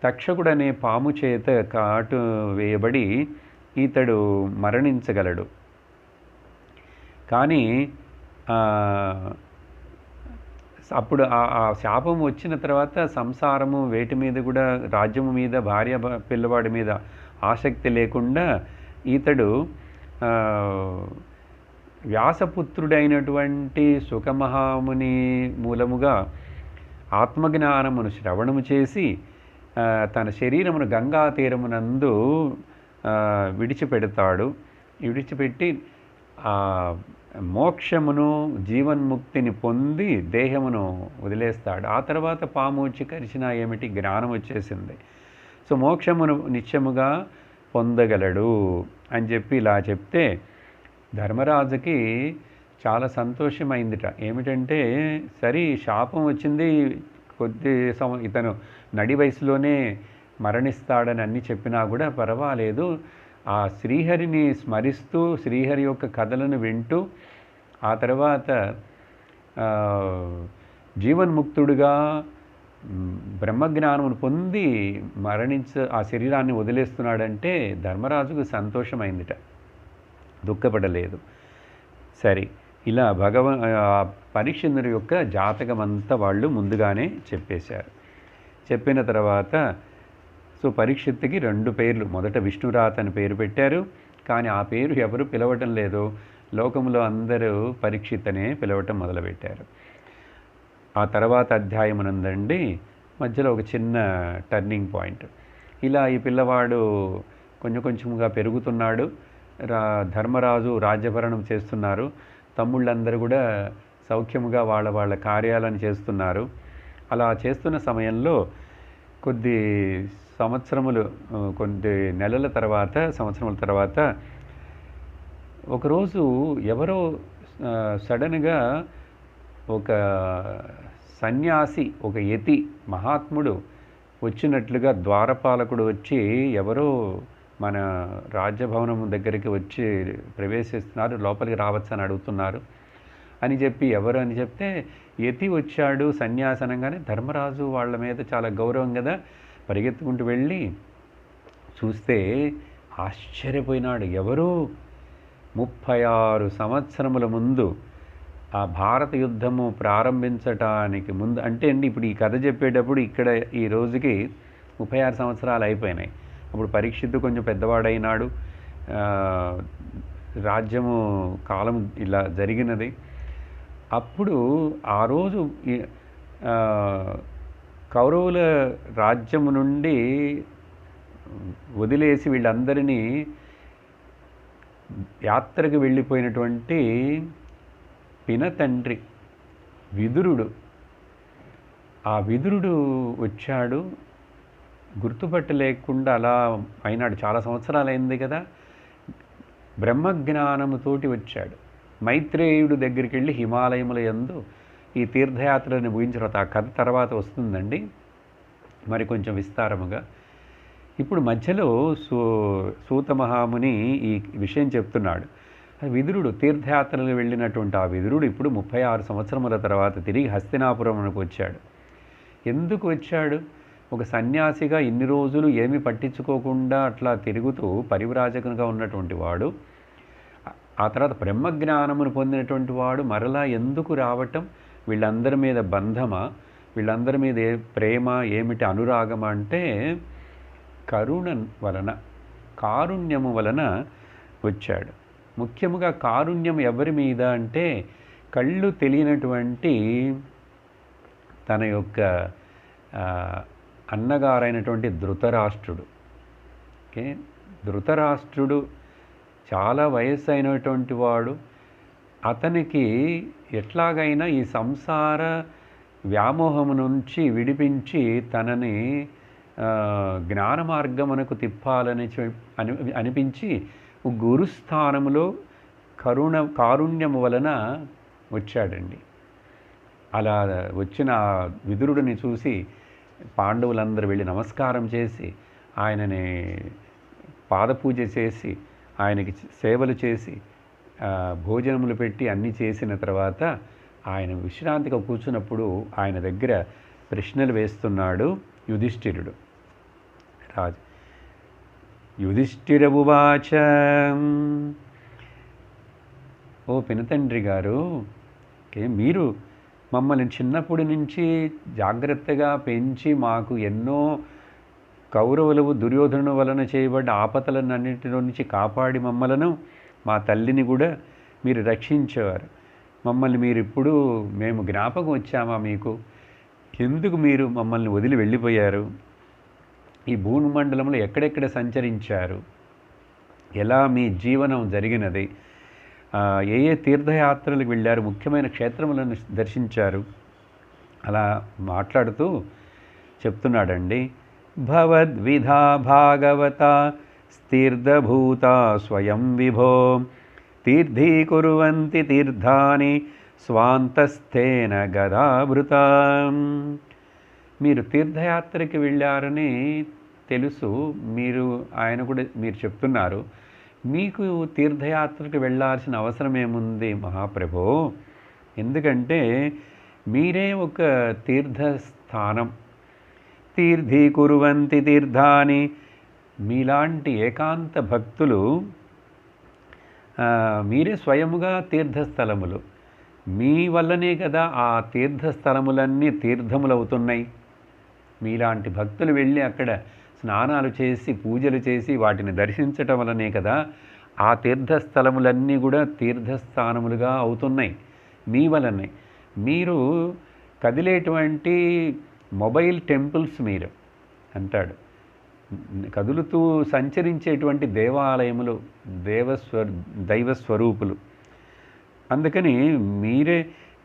తక్షకుడనే పాము చేత కాటు వేయబడి ఇతడు మరణించగలడు. కానీ అప్పుడు ఆ శాపం వచ్చిన తర్వాత సంసారము వేటి మీద కూడా, రాజ్యము మీద, భార్య పిల్లవాడి మీద ఆసక్తి లేకుండా ఇతడు వ్యాసపుత్రుడైనటువంటి సుఖమహాముని మూలముగా ఆత్మజ్ఞానమును శ్రవణము చేసి తన శరీరమును గంగా తీరమునందు విడిచిపెట్టి మోక్షమును జీవన్ముక్తిని పొంది దేహమును వదిలేస్తాడు. ఆ తర్వాత పాము వచ్చి కరిచినా ఏమిటి, జ్ఞానం వచ్చేసింది. సో మోక్షమును నిత్యముగా పొందగలడు అని చెప్పి ఇలా చెప్తే ధర్మరాజుకి చాలా సంతోషమైందిట. ఏమిటంటే సరే శాపం వచ్చింది, ఇతను నడి వయసులోనే మరణిస్తాడని అన్నీ చెప్పినా కూడా పర్వాలేదు, ఆ శ్రీహరిని స్మరిస్తూ శ్రీహరి యొక్క కథలను వింటూ ఆ తర్వాత జీవన్ముక్తుడుగా బ్రహ్మజ్ఞానమును పొంది ఆ శరీరాన్ని వదిలేస్తున్నాడంటే ధర్మరాజుకు సంతోషమైందిట, దుఃఖపడలేదు. సరే ఇలా పరీక్షితుడి యొక్క జాతకమంతా వాళ్ళు ముందుగానే చెప్పేశారు. చెప్పిన తర్వాత సో పరీక్షిత్తుకి 2 పేర్లు, మొదట విష్ణురాత అని పేరు పెట్టారు. కానీ ఆ పేరు ఎవరు పిలవటం లేదు, లోకంలో అందరూ పరీక్షిత్ అనే పిలవటం మొదలుపెట్టారు. ఆ తర్వాత అధ్యాయమునందండి మధ్యలో ఒక చిన్న టర్నింగ్ పాయింట్. ఇలా ఈ పిల్లవాడు కొంచెంగా పెరుగుతున్నాడు. ధర్మరాజు రాజ్యభరణం చేస్తున్నారు. తమ్ముళ్ళందరూ కూడా సౌఖ్యముగా వాళ్ళ వాళ్ళ కార్యాలను చేస్తున్నారు. అలా చేస్తున్న సమయంలో కొద్ది సంవత్సరములు కొద్ది నెలల తర్వాత సంవత్సరముల తర్వాత ఒకరోజు ఎవరో సడన్గా ఒక సన్యాసి, ఒక యతి మహాత్ముడు వచ్చినట్లుగా ద్వారపాలకుడు వచ్చి ఎవరో మన రాజ్యభవనం దగ్గరికి వచ్చి ప్రవేశిస్తున్నారు, లోపలికి రావచ్చని అడుగుతున్నారు అని చెప్పి ఎవరు అని చెప్తే యతి వచ్చాడు సన్యాసి అనగానే ధర్మరాజు వాళ్ళ మీద చాలా గౌరవం కదా, పరిగెత్తుకుంటూ వెళ్ళి చూస్తే ఆశ్చర్యపోయినాడు. ఎవరు 36 సంవత్సరముల ముందు ఆ భారత యుద్ధము ప్రారంభించటానికి ముందు అంటే అండి, ఇప్పుడు ఈ కథ చెప్పేటప్పుడు ఇక్కడ ఈ రోజుకి 36 సంవత్సరాలు అయిపోయినాయి. అప్పుడు పరీక్షిత్తు కొంచెం పెద్దవాడైనాడు, రాజ్యము కాలం ఇలా జరిగినది. అప్పుడు ఆ రోజు కౌరవుల రాజ్యము నుండి వదిలేసి వీళ్ళందరినీ యాత్రకు వెళ్ళిపోయినటువంటి పినతండ్రి విదురుడు, ఆ విదురుడు వచ్చాడు. గుర్తుపట్టలేకుండా అలా అయినాడు. చాలా సంవత్సరాలు అయింది కదా. బ్రహ్మజ్ఞానముతోటి వచ్చాడు. మైత్రేయుడు దగ్గరికి వెళ్ళి హిమాలయముల యందు ఈ తీర్థయాత్రని ముగించిన తర్వాత, ఆ కథ తర్వాత వస్తుందండి మరి కొంచెం విస్తారముగా. ఇప్పుడు మధ్యలో సూత మహాముని ఈ విషయం చెప్తున్నాడు. విదురుడు తీర్థయాత్రలు వెళ్ళినటువంటి ఆ విదురుడు ఇప్పుడు 36 సంవత్సరముల తర్వాత తిరిగి హస్తినాపురమునకు వచ్చాడు. ఎందుకు వచ్చాడు? ఒక సన్యాసిగా ఇన్ని రోజులు ఏమీ పట్టించుకోకుండా అట్లా తిరుగుతూ పరివ్రాజకునిగా ఉన్నటువంటి వాడు, ఆ తర్వాత బ్రహ్మజ్ఞానమును పొందినటువంటి వాడు మరలా ఎందుకు రావటం? వీళ్ళందరి మీద బంధమా, వీళ్ళందరి మీద ప్రేమ ఏమిటి, అనురాగం అంటే కరుణ వలన, కారుణ్యము వలన వచ్చాడు. ముఖ్యముగా కారుణ్యం ఎవరి మీద అంటే కళ్ళు తెలియనటువంటి తన యొక్క అన్నగారైనటువంటి ధృతరాష్ట్రుడు. ఓకే, ధృతరాష్ట్రుడు చాలా వయస్సు అయినటువంటి వాడు. అతనికి ఎట్లాగైనా ఈ సంసార వ్యామోహము నుంచి విడిపించి తనని జ్ఞాన మార్గమునకు తిప్పాలని అనిపించి గురుస్థానములో కారుణ్యము వలన వచ్చాడండి. అలా వచ్చిన విదురుడిని చూసి పాండవులందరూ వెళ్ళి నమస్కారం చేసి ఆయనని పాదపూజ చేసి ఆయనకి సేవలు చేసి భోజనములు పెట్టి అన్నీ చేసిన తర్వాత ఆయన విశ్రాంతిగా కూర్చున్నప్పుడు ఆయన దగ్గర ప్రశ్నలు వేస్తున్నాడు యుధిష్ఠిరుడు. రాజు యుధిష్ఠిరవువాచ, ఓ పినతండ్రి గారు, మీరు మమ్మల్ని చిన్నప్పటి నుంచి జాగ్రత్తగా పెంచి మాకు ఎన్నో కౌరవులు దుర్యోధను వలన చేయబడ్డ ఆపదలన్నింటిలో నుంచి కాపాడి మమ్మలను, మా తల్లిని కూడా మీరు రక్షించేవారు. మమ్మల్ని మీరు ఇప్పుడు మేము జ్ఞాపకం వచ్చామా మీకు? ఎందుకు మీరు మమ్మల్ని వదిలి వెళ్ళిపోయారు? ఈ భూమండలంలో ఎక్కడెక్కడ సంచరించారు? ఎలా మీ జీవనం జరిగినది? ఏ ఏ తీర్థయాత్రలకు వెళ్ళారు? ముఖ్యమైన క్షేత్రములను దర్శించారు? అలా మాట్లాడుతూ చెప్తున్నాడండి. భవద్విధా భాగవత స్థిర్ధభూత స్వయం విభో తీర్థీకుర్వంతి తీర్థాని స్వాంతస్థేన గదాభృత. మీరు తీర్థయాత్రకి వెళ్ళారని తెలుసు, ఆయన కూడా మీరు చెప్తున్నారు. మీకు తీర్థయాత్రకు వెళ్ళాల్సిన అవసరం ఏముంది మహాప్రభో? ఎందుకంటే మీరే ఒక తీర్థస్థానం. తీర్థీకుర్వంతి తీర్థాని, మీలాంటి ఏకాంత భక్తులు మీరే స్వయముగా తీర్థస్థలములు. మీ వల్లనే కదా ఆ తీర్థస్థలములన్నీ తీర్థములవుతున్నాయి. మీలాంటి భక్తులు వెళ్ళి అక్కడ స్నానాలు చేసి పూజలు చేసి వాటిని దర్శించటం వల్లనే కదా ఆ తీర్థస్థలములన్నీ కూడా తీర్థస్థానములుగా అవుతున్నాయి. మీ వల్లనే. మీరు కదిలేటువంటి మొబైల్ టెంపుల్స్ మీరు అంటాడు. కదులుతూ సంచరించేటువంటి దేవాలయములు, దైవస్వరూపులు. అందుకని మీరే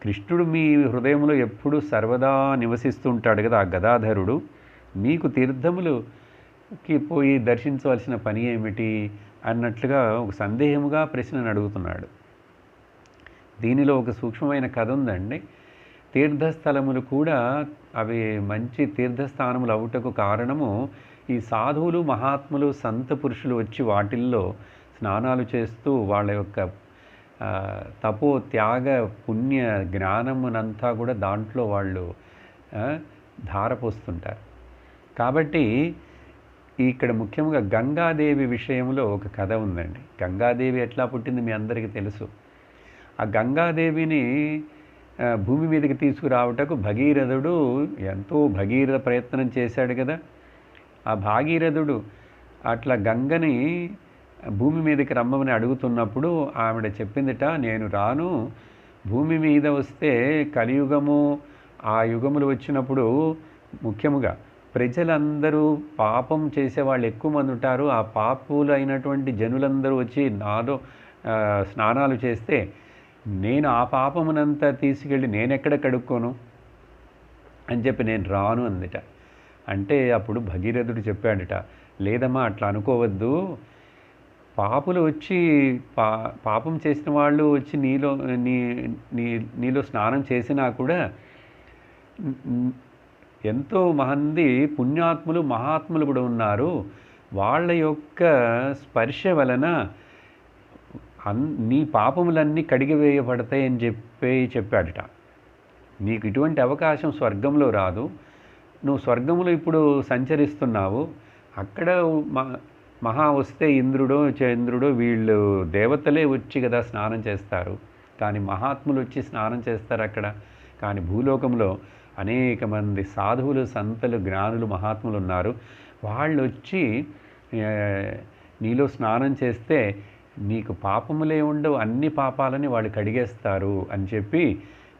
కృష్ణుడు మీ హృదయంలో ఎప్పుడు సర్వదా నివసిస్తూ ఉంటాడు కదా ఆ గదాధరుడు. మీకు తీర్థములుకి పోయి దర్శించవలసిన పని ఏమిటి అన్నట్లుగా ఒక సందేహముగా ప్రశ్నను అడుగుతున్నాడు. దీనిలో ఒక సూక్ష్మమైన కథ ఉందండి. తీర్థస్థలములు కూడా అవి మంచి తీర్థస్థానములు అవుటకు కారణము ఈ సాధువులు, మహాత్ములు, సంత పురుషులు వచ్చి వాటిల్లో స్నానాలు చేస్తూ వాళ్ళ యొక్క తపో త్యాగ పుణ్య జ్ఞానమునంతా కూడా దాంట్లో వాళ్ళు ధారపోస్తుంటారు. కాబట్టి ఇక్కడ ముఖ్యంగా గంగాదేవి విషయంలో ఒక కథ ఉందండి. గంగాదేవి ఎట్లా పుట్టింది మీ అందరికీ తెలుసు. ఆ గంగాదేవిని భూమి మీదకి తీసుకురావటకు భగీరథుడు ఎంతో భగీరథ ప్రయత్నం చేశాడు కదా. ఆ భాగీరథుడు అట్లా గంగని భూమి మీదకి రమ్మని అడుగుతున్నప్పుడు ఆవిడ చెప్పిందిట, నేను రాను, భూమి మీద వస్తే కలియుగము ఆ యుగములు వచ్చినప్పుడు ముఖ్యముగా ప్రజలందరూ పాపం చేసేవాళ్ళు ఎక్కువ మంది ఉంటారు. ఆ పాపులు అయినటువంటి జనులందరూ వచ్చి నాలో స్నానాలు చేస్తే నేను ఆ పాపమునంతా తీసుకెళ్ళి నేనెక్కడ కడుక్కోను అని చెప్పి నేను రాను అందిట. అంటే అప్పుడు భగీరథుడు చెప్పాడట, లేదమ్మా అట్లా అనుకోవద్దు, పాపులు వచ్చి పాపం చేసిన వాళ్ళు వచ్చి నీలో స్నానం చేసినా కూడా ఎంతో మంది పుణ్యాత్ములు, మహాత్ములు కూడా ఉన్నారు, వాళ్ళ యొక్క స్పర్శ వలన నీ పాపములన్నీ కడిగివేయబడతాయని చెప్పాడట. నీకు ఇటువంటి అవకాశం స్వర్గంలో రాదు, నువ్వు స్వర్గంలో ఇప్పుడు సంచరిస్తున్నావు, అక్కడ మహా వస్తే ఇంద్రుడో చంద్రుడో వీళ్ళు దేవతలే వచ్చి కదా స్నానం చేస్తారు, కానీ మహాత్ములు వచ్చి స్నానం చేస్తారు అక్కడ. కానీ భూలోకంలో అనేక మంది సాధువులు, సంతలు, జ్ఞానులు, మహాత్ములు ఉన్నారు, వాళ్ళు వచ్చి నీలో స్నానం చేస్తే నీకు పాపములే ఉండవు, అన్ని పాపాలని వాళ్ళు కడిగేస్తారు అని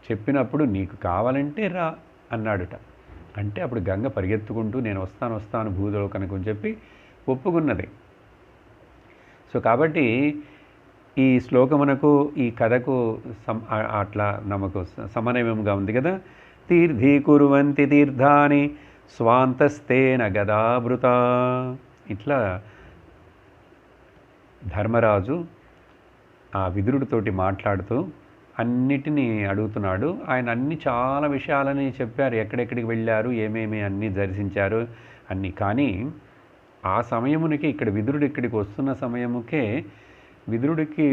చెప్పినప్పుడు నీకు కావాలంటే రా అన్నాడుట. అంటే అప్పుడు గంగ పరిగెత్తుకుంటూ నేను వస్తాను భూలోకానికి అని చెప్పి ఒప్పుకున్నది. సో కాబట్టి ఈ శ్లోకమునకు ఈ కథకు అట్లా నమకు సమన్వయంగా ఉంది కదా. తీర్థీకుర్వంతి తీర్థాని స్వాంతస్తేన గదాభృత. ఇట్లా ధర్మరాజు ఆ విదురుడితోటి మాట్లాడుతూ అన్నిటినీ అడుగుతున్నాడు. ఆయన అన్ని చాలా విషయాలని చెప్పారు, ఎక్కడెక్కడికి వెళ్ళారు, ఏమేమి అన్నీ దర్శించారు అన్నీ. కానీ ఆ సమయమునికి ఇక్కడ విదురుడు ఇక్కడికి వస్తున్న సమయముకే విదురుడికి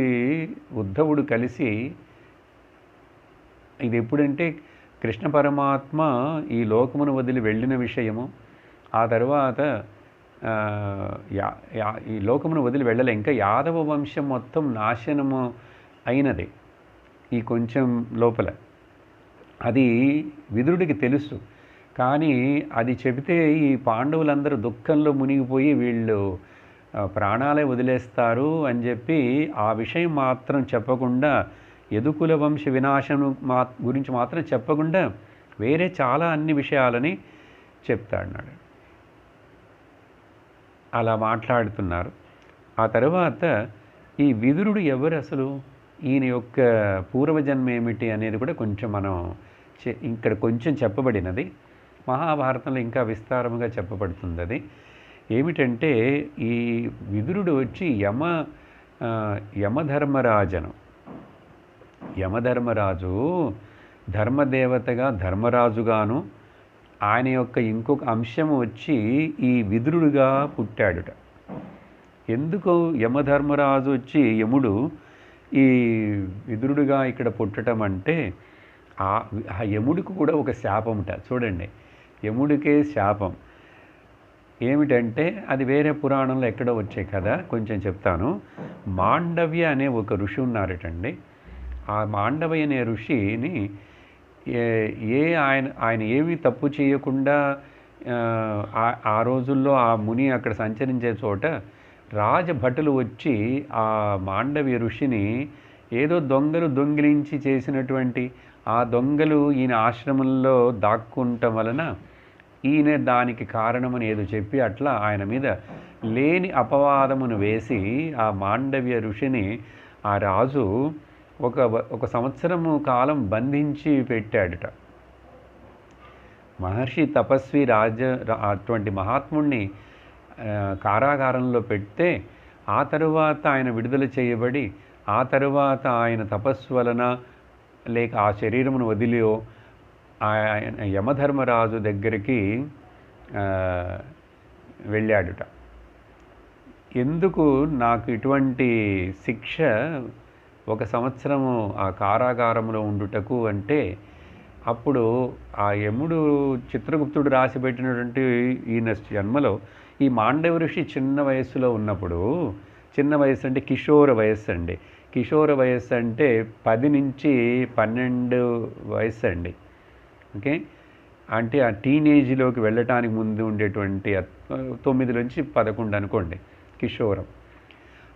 ఉద్ధవుడు కలిసి, ఇది ఎప్పుడంటే కృష్ణ పరమాత్మ ఈ లోకమును వదిలి వెళ్ళిన విషయము, ఆ తర్వాత ఈ లోకమును వదిలి వెళ్ళలే, ఇంకా యాదవ వంశం మొత్తం నాశనము అయినది ఈ కొంచెం లోపల, అది విదురుడికి తెలుసు. కానీ అది చెబితే ఈ పాండవులందరూ దుఃఖంలో మునిగిపోయి వీళ్ళు ప్రాణాలే వదిలేస్తారు అని చెప్పి ఆ విషయం మాత్రం చెప్పకుండా, యదుకుల వంశ వినాశం గురించి మాత్రం చెప్పకుండా వేరే చాలా అన్ని విషయాలని చెప్తాడు. అలా మాట్లాడుతున్నారు. ఆ తర్వాత ఈ విదురుడు ఎవరు అసలు, ఈయన యొక్క పూర్వజన్మ ఏమిటి అనేది కూడా కొంచెం మనం ఇక్కడ కొంచెం చెప్పబడినది. మహాభారతంలో ఇంకా విస్తారముగా చెప్పబడుతుంది. అది ఏమిటంటే ఈ విదురుడు వచ్చి యమధర్మరాజు ధర్మదేవతగా ధర్మరాజుగాను, ఆయన యొక్క ఇంకొక అంశము వచ్చి ఈ విదురుడుగా పుట్టాడుట. ఎందుకు యమధర్మరాజు వచ్చి యముడు ఈ విదురుడుగా ఇక్కడ పుట్టడం అంటే, ఆ యముడికి కూడా ఒక శాపం ఉంటుంది. చూడండి, యముడికే శాపం ఏమిటంటే అది వేరే పురాణంలో ఎక్కడో వచ్చే కదా, కొంచెం చెప్తాను. మాండవ్య అనే ఒక ఋషి ఉన్నారటండి. ఆ మాండవ్య అనే ఋషిని ఆయన ఏమీ తప్పు చేయకుండా ఆ రోజుల్లో ఆ ముని అక్కడ సంచరించే చోట రాజభటులు వచ్చి ఆ మాండవ్య ఋషిని ఏదో దొంగిలించి చేసినటువంటి ఆ దొంగలు ఈయన ఆశ్రమంలో దాక్కుంటం వలన ఈయన దానికి కారణమని ఏదో చెప్పి అట్లా ఆయన మీద లేని అపవాదమును వేసి ఆ మాండవ్య ఋషిని ఆ రాజు ఒక సంవత్సరము కాలం బంధించి పెట్టాడట. మహర్షి తపస్వి అటువంటి మహాత్ముణ్ణి కారాగారంలో పెడితే ఆ తరువాత ఆయన విడుదల చేయబడి ఆ తరువాత ఆయన తపస్సు వలన లేక ఆ శరీరమును వదిలియో ఆయన యమధర్మరాజు దగ్గరికి వెళ్ళాడుట. ఎందుకు నాకు ఇటువంటి శిక్ష ఒక సంవత్సరము ఆ కారాగారంలో ఉండుటకు అంటే, అప్పుడు ఆ యముడు చిత్రగుప్తుడు రాసి పెట్టినటువంటి ఈయన జన్మలో ఈ మాండవ ఋషి చిన్న వయస్సులో ఉన్నప్పుడు, చిన్న వయస్సు అంటే కిషోర వయస్సు అండి. కిషోర వయస్సు అంటే 10 నుంచి 12 వయస్సు అండి. ఓకే, అంటే ఆ టీనేజ్లోకి వెళ్ళటానికి ముందు ఉండేటువంటి 9 నుంచి 11 అనుకోండి కిషోరం.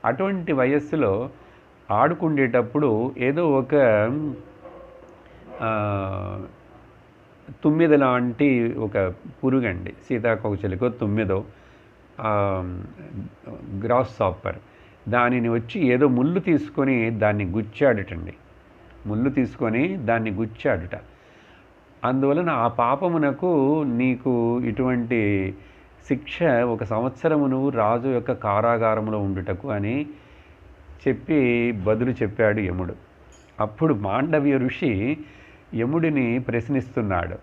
అటువంటి వయస్సులో ఆడుకుండేటప్పుడు ఏదో ఒక తుమ్మెద లాంటి ఒక పురుగండి, సీతాకోకచిలుకో తుమ్మెదో గ్రాస్ సాపర్, దానిని వచ్చి ఏదో ముళ్ళు తీసుకొని దాన్ని గుచ్చాడుటండి. ముళ్ళు తీసుకొని దాన్ని గుచ్చాడుట. అందువలన ఆ పాపమునకు నీకు ఇటువంటి శిక్ష ఒక సంవత్సరము నువ్వు రాజు యొక్క కారాగారంలో ఉండుటకు అని చెప్పి బదులు చెప్పాడు యముడు. అప్పుడు మాండవ్య ఋషి యముడిని ప్రశ్నిస్తున్నాడు.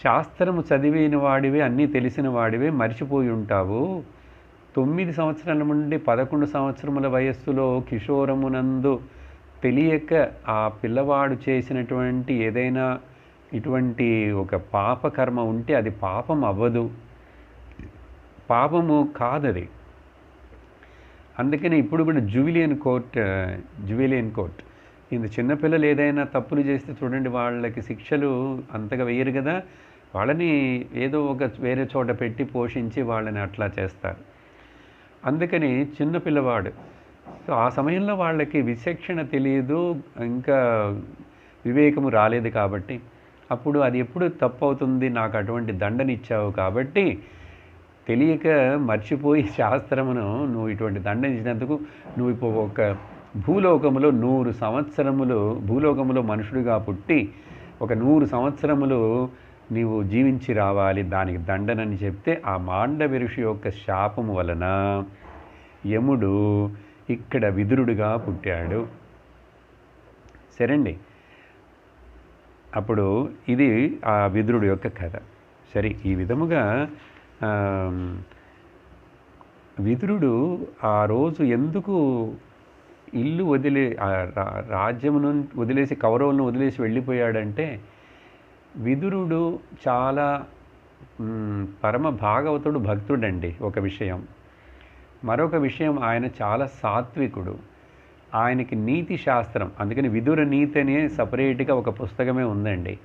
శాస్త్రము చదివిన వాడివే, అన్నీ తెలిసిన వాడివే, మర్చిపోయి ఉంటావు. 9 సంవత్సరాల నుండి 11 సంవత్సరముల వయస్సులో కిషోరమునందు తెలియక ఆ పిల్లవాడు చేసినటువంటి ఏదైనా ఇటువంటి ఒక పాపకర్మ ఉంటే అది పాపం అవ్వదు, పాపము కాదది. అందుకని ఇప్పుడు కూడా జువిలియన్ కోర్ట్ ఇందు చిన్నపిల్లలు ఏదైనా తప్పులు చేస్తే చూడండి, వాళ్ళకి శిక్షలు అంతగా వేయరు కదా, వాళ్ళని ఏదో ఒక వేరే చోట పెట్టి పోషించి వాళ్ళని అట్లా చేస్తారు. అందుకని చిన్నపిల్లవాడు, సో ఆ సమయంలో వాళ్ళకి విచక్షణ తెలియదు, ఇంకా వివేకము రాలేదు కాబట్టి అప్పుడు అది ఎప్పుడు తప్పు అవుతుంది, నాకు అటువంటి దండనిచ్చావు కాబట్టి తెలియక మర్చిపోయి శాస్త్రమును నువ్వు ఇటువంటి దండన ఇచ్చినందుకు నువ్వు ఇప్పుడు ఒక భూలోకములో 100 సంవత్సరములు భూలోకములో మనుషుడిగా పుట్టి ఒక 100 సంవత్సరములు నీవు జీవించి రావాలి, దానికి దండనని చెప్తే ఆ మాండవ ఋషి యొక్క శాపము వలన యముడు ఇక్కడ విదురుడుగా పుట్టాడు. సరేండి, అప్పుడు ఇది ఆ విదురుడు యొక్క కథ. సరే, ఈ విధముగా విదురుడు ఆ రోజు ఎందుకు ఇల్లు రాజ్యమును వదిలేసి కౌరవులను వదిలేసి వెళ్ళిపోయాడంటే, విదురుడు చాలా పరమ భాగవతుడు, భక్తుడండి ఒక విషయం. మరొక విషయం, ఆయన చాలా సాత్వికుడు, ఆయనకి నీతి శాస్త్రం, అందుకని విదుర నీతి అనే సపరేట్గా ఒక పుస్తకమే ఉందండి.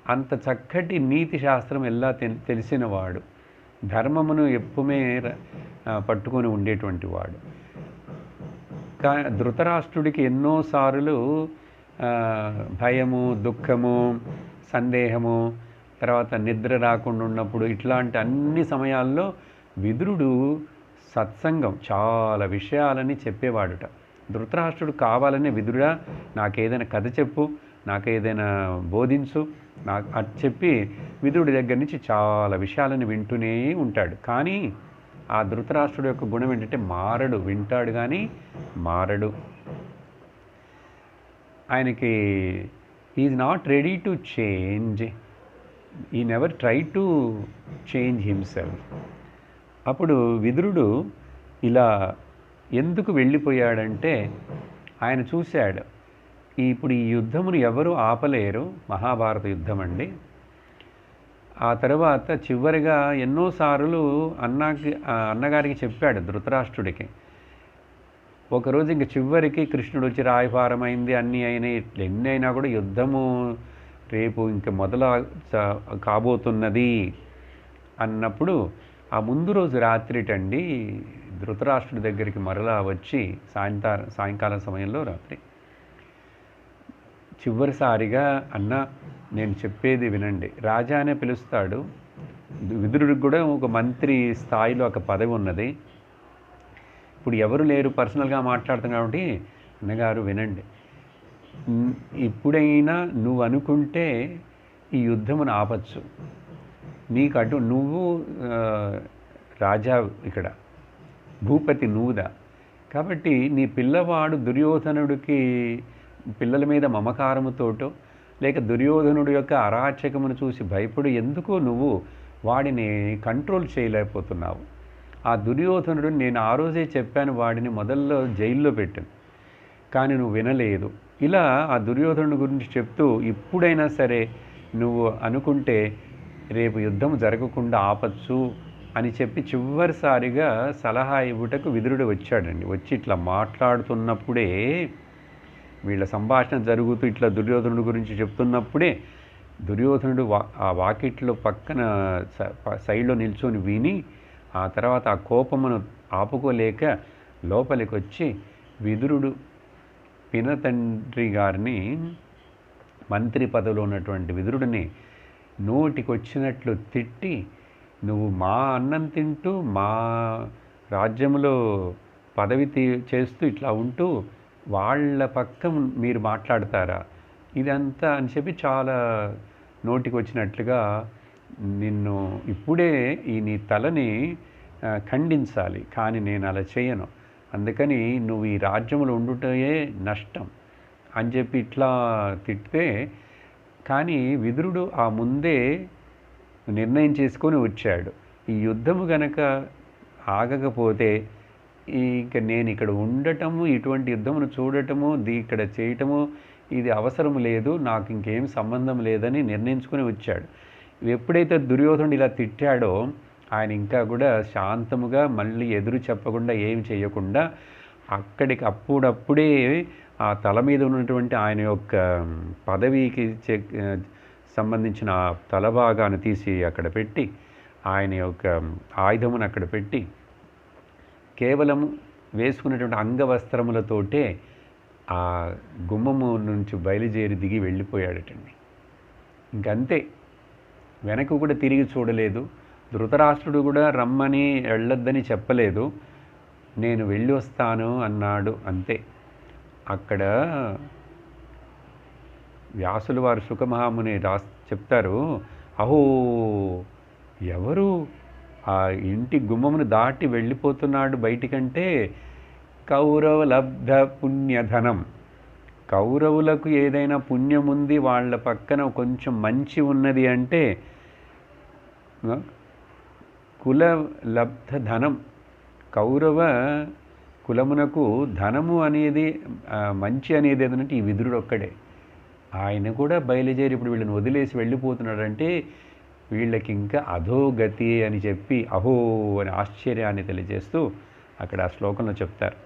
అంత చక్కటి నీతి శాస్త్రం ఎలా తెలిసినవాడు, ధర్మమును ఎప్పుమే పట్టుకొని ఉండేటువంటి వాడు. ధృతరాష్ట్రుడికి ఎన్నోసార్లు భయము, దుఃఖము, సందేహము, తర్వాత నిద్ర రాకుండా ఉన్నప్పుడు ఇట్లాంటి అన్ని సమయాల్లో విదురుడు సత్సంగం చాలా విషయాలని చెప్పేవాడుట. ధృతరాష్ట్రుడు కావాలనే విదురుడా నాకేదైనా కథ చెప్పు, నాకేదైనా బోధించు, నాకు అది చెప్పి విదురుడి దగ్గర నుంచి చాలా విషయాలను వింటూనే ఉంటాడు. కానీ ఆ ధృతరాష్ట్రుడు యొక్క గుణం ఏంటంటే మారడు, వింటాడు కానీ మారడు. ఆయనకి is not ready to change, he never try to change himself. అప్పుడు విదురుడు ఇలా ఎందుకు వెళ్ళిపోయాడంటే, ఆయన చూశాడు ఇప్పుడు ఈ యుద్ధమును ఎవరు ఆపలేరు, మహాభారత యుద్ధం అండి. ఆ తర్వాత చివరిగా ఎన్నోసార్లు అన్నగారికి చెప్పాడు ధృతరాష్ట్రుడికి. ఒకరోజు ఇంక చివరికి కృష్ణుడు వచ్చి రాయభారమైంది, అన్నీ అయినాయి, ఎన్ని అయినా కూడా యుద్ధము రేపు ఇంక కాబోతున్నది అన్నప్పుడు ఆ ముందు రోజు రాత్రిటండి ధృతరాష్ట్రుడి దగ్గరికి మరలా వచ్చి సాయంకాలం సమయంలో రాత్రి చివరిసారిగా అన్న నేను చెప్పేది వినండి, రాజానే పిలుస్తాడు. విదురుడికి కూడా ఒక మంత్రి స్థాయిలో ఒక పదవి ఉన్నది. ఇప్పుడు ఎవరు లేరు, పర్సనల్గా మాట్లాడుతున్నాం కాబట్టి అన్నగారు వినండి, ఇప్పుడైనా నువ్వు అనుకుంటే ఈ యుద్ధమును ఆపచ్చు. నీకు అటు నువ్వు రాజా, ఇక్కడ భూపతి నువ్వుదా. కాబట్టి నీ పిల్లవాడు దుర్యోధనుడికి పిల్లల మీద మమకారముతోటో లేక దుర్యోధనుడి యొక్క అరాచకమును చూసి భయపడి ఎందుకో నువ్వు వాడిని కంట్రోల్ చేయలేకపోతున్నావు. ఆ దుర్యోధనుడు, నేను ఆ రోజే చెప్పాను వాడిని మొదల్లో జైల్లో పెట్టాను, కానీ నువ్వు వినలేదు. ఇలా ఆ దుర్యోధనుడి గురించి చెప్తూ ఇప్పుడైనా సరే నువ్వు అనుకుంటే రేపు యుద్ధం జరగకుండా ఆపచ్చు అని చెప్పి చివరిసారిగా సలహా ఇవ్వటకు విదురుడు వచ్చాడండి. వచ్చి ఇట్లా మాట్లాడుతున్నప్పుడే, వీళ్ళ సంభాషణ జరుగుతూ ఇట్లా దుర్యోధనుడి గురించి చెప్తున్నప్పుడే దుర్యోధనుడు ఆ వాకిట్లో పక్కన సైడ్లో నిల్చొని విని ఆ తర్వాత ఆ కోపమును ఆపుకోలేక లోపలికి వచ్చి విదురుడు పినతండ్రి గారిని, మంత్రి పదవిలో ఉన్నటువంటి విదురుడిని నోటికొచ్చినట్లు తిట్టి, నువ్వు మా అన్నం తింటూ మా రాజ్యంలో పదవి చేస్తూ ఇట్లా ఉంటూ వాళ్ళ పక్క మీరు మాట్లాడతారా, ఇదంతా అని చెప్పి చాలా నోటికి వచ్చినట్లుగా నిన్ను ఇప్పుడే ఈ నీ తలని ఖండించాలి, కానీ నేను అలా చేయను, అందుకని నువ్వు ఈ రాజ్యంలో ఉండుటయే నష్టం అని చెప్పి ఇట్లా తిట్టితే, కానీ విదురుడు ఆ ముందే నిర్ణయం చేసుకొని వచ్చాడు. ఈ యుద్ధము గనక ఆగకపోతే ఇక నేను ఇక్కడ ఉండటము, ఇటువంటి యుద్ధమును చూడటము, ఇక్కడ చేయటము ఇది అవసరం లేదు, నాకు ఇంకేం సంబంధం లేదని నిర్ణయించుకొని వచ్చాడు. ఎప్పుడైతే దుర్యోధనుడు ఇలా తిట్టాడో ఆయన ఇంకా కూడా శాంతముగా మళ్ళీ ఎదురు చెప్పకుండా ఏమి చేయకుండా అక్కడికి అప్పుడప్పుడే ఆ తల మీద ఉన్నటువంటి ఆయన యొక్క పదవికి సంబంధించిన తలభాగాన్ని తీసి అక్కడ పెట్టి, ఆయన యొక్క ఆయుధమును అక్కడ పెట్టి కేవలం వేసుకున్నటువంటి అంగవస్త్రములతోటే ఆ గుమ్మము నుంచి బయలుదేరి దిగి వెళ్ళిపోయాడటండి. ఇంకంతే, వెనక్కి కూడా తిరిగి చూడలేదు. ధృతరాష్ట్రుడు కూడా రమ్మని వెళ్ళొద్దని చెప్పలేదు, నేను వెళ్ళి వస్తాను అన్నాడు, అంతే. అక్కడ వ్యాసులు వారు సుఖమహాముని చెప్తారు, అహో ఎవరు ఆ ఇంటి గుమ్మమును దాటి వెళ్ళిపోతున్నాడు బయటికంటే కౌరవ లబ్ధ పుణ్యధనం. కౌరవులకు ఏదైనా పుణ్యం ఉంది, వాళ్ళ పక్కన కొంచెం మంచి ఉన్నది అంటే కుల లబ్ధ ధనం. కౌరవ కులమునకు ధనము అనేది మంచి అనేది ఏదంటే ఈ విదురుడు ఒక్కడే. ఆయన కూడా బయలుదేరి ఇప్పుడు వీళ్ళని వదిలేసి వెళ్ళిపోతున్నాడంటే వీళ్ళకి ఇంకా అధోగతి అని చెప్పి అహో అని ఆశ్చర్యాన్ని తెలియజేస్తూ అక్కడ ఆ శ్లోకంలో చెప్తారు.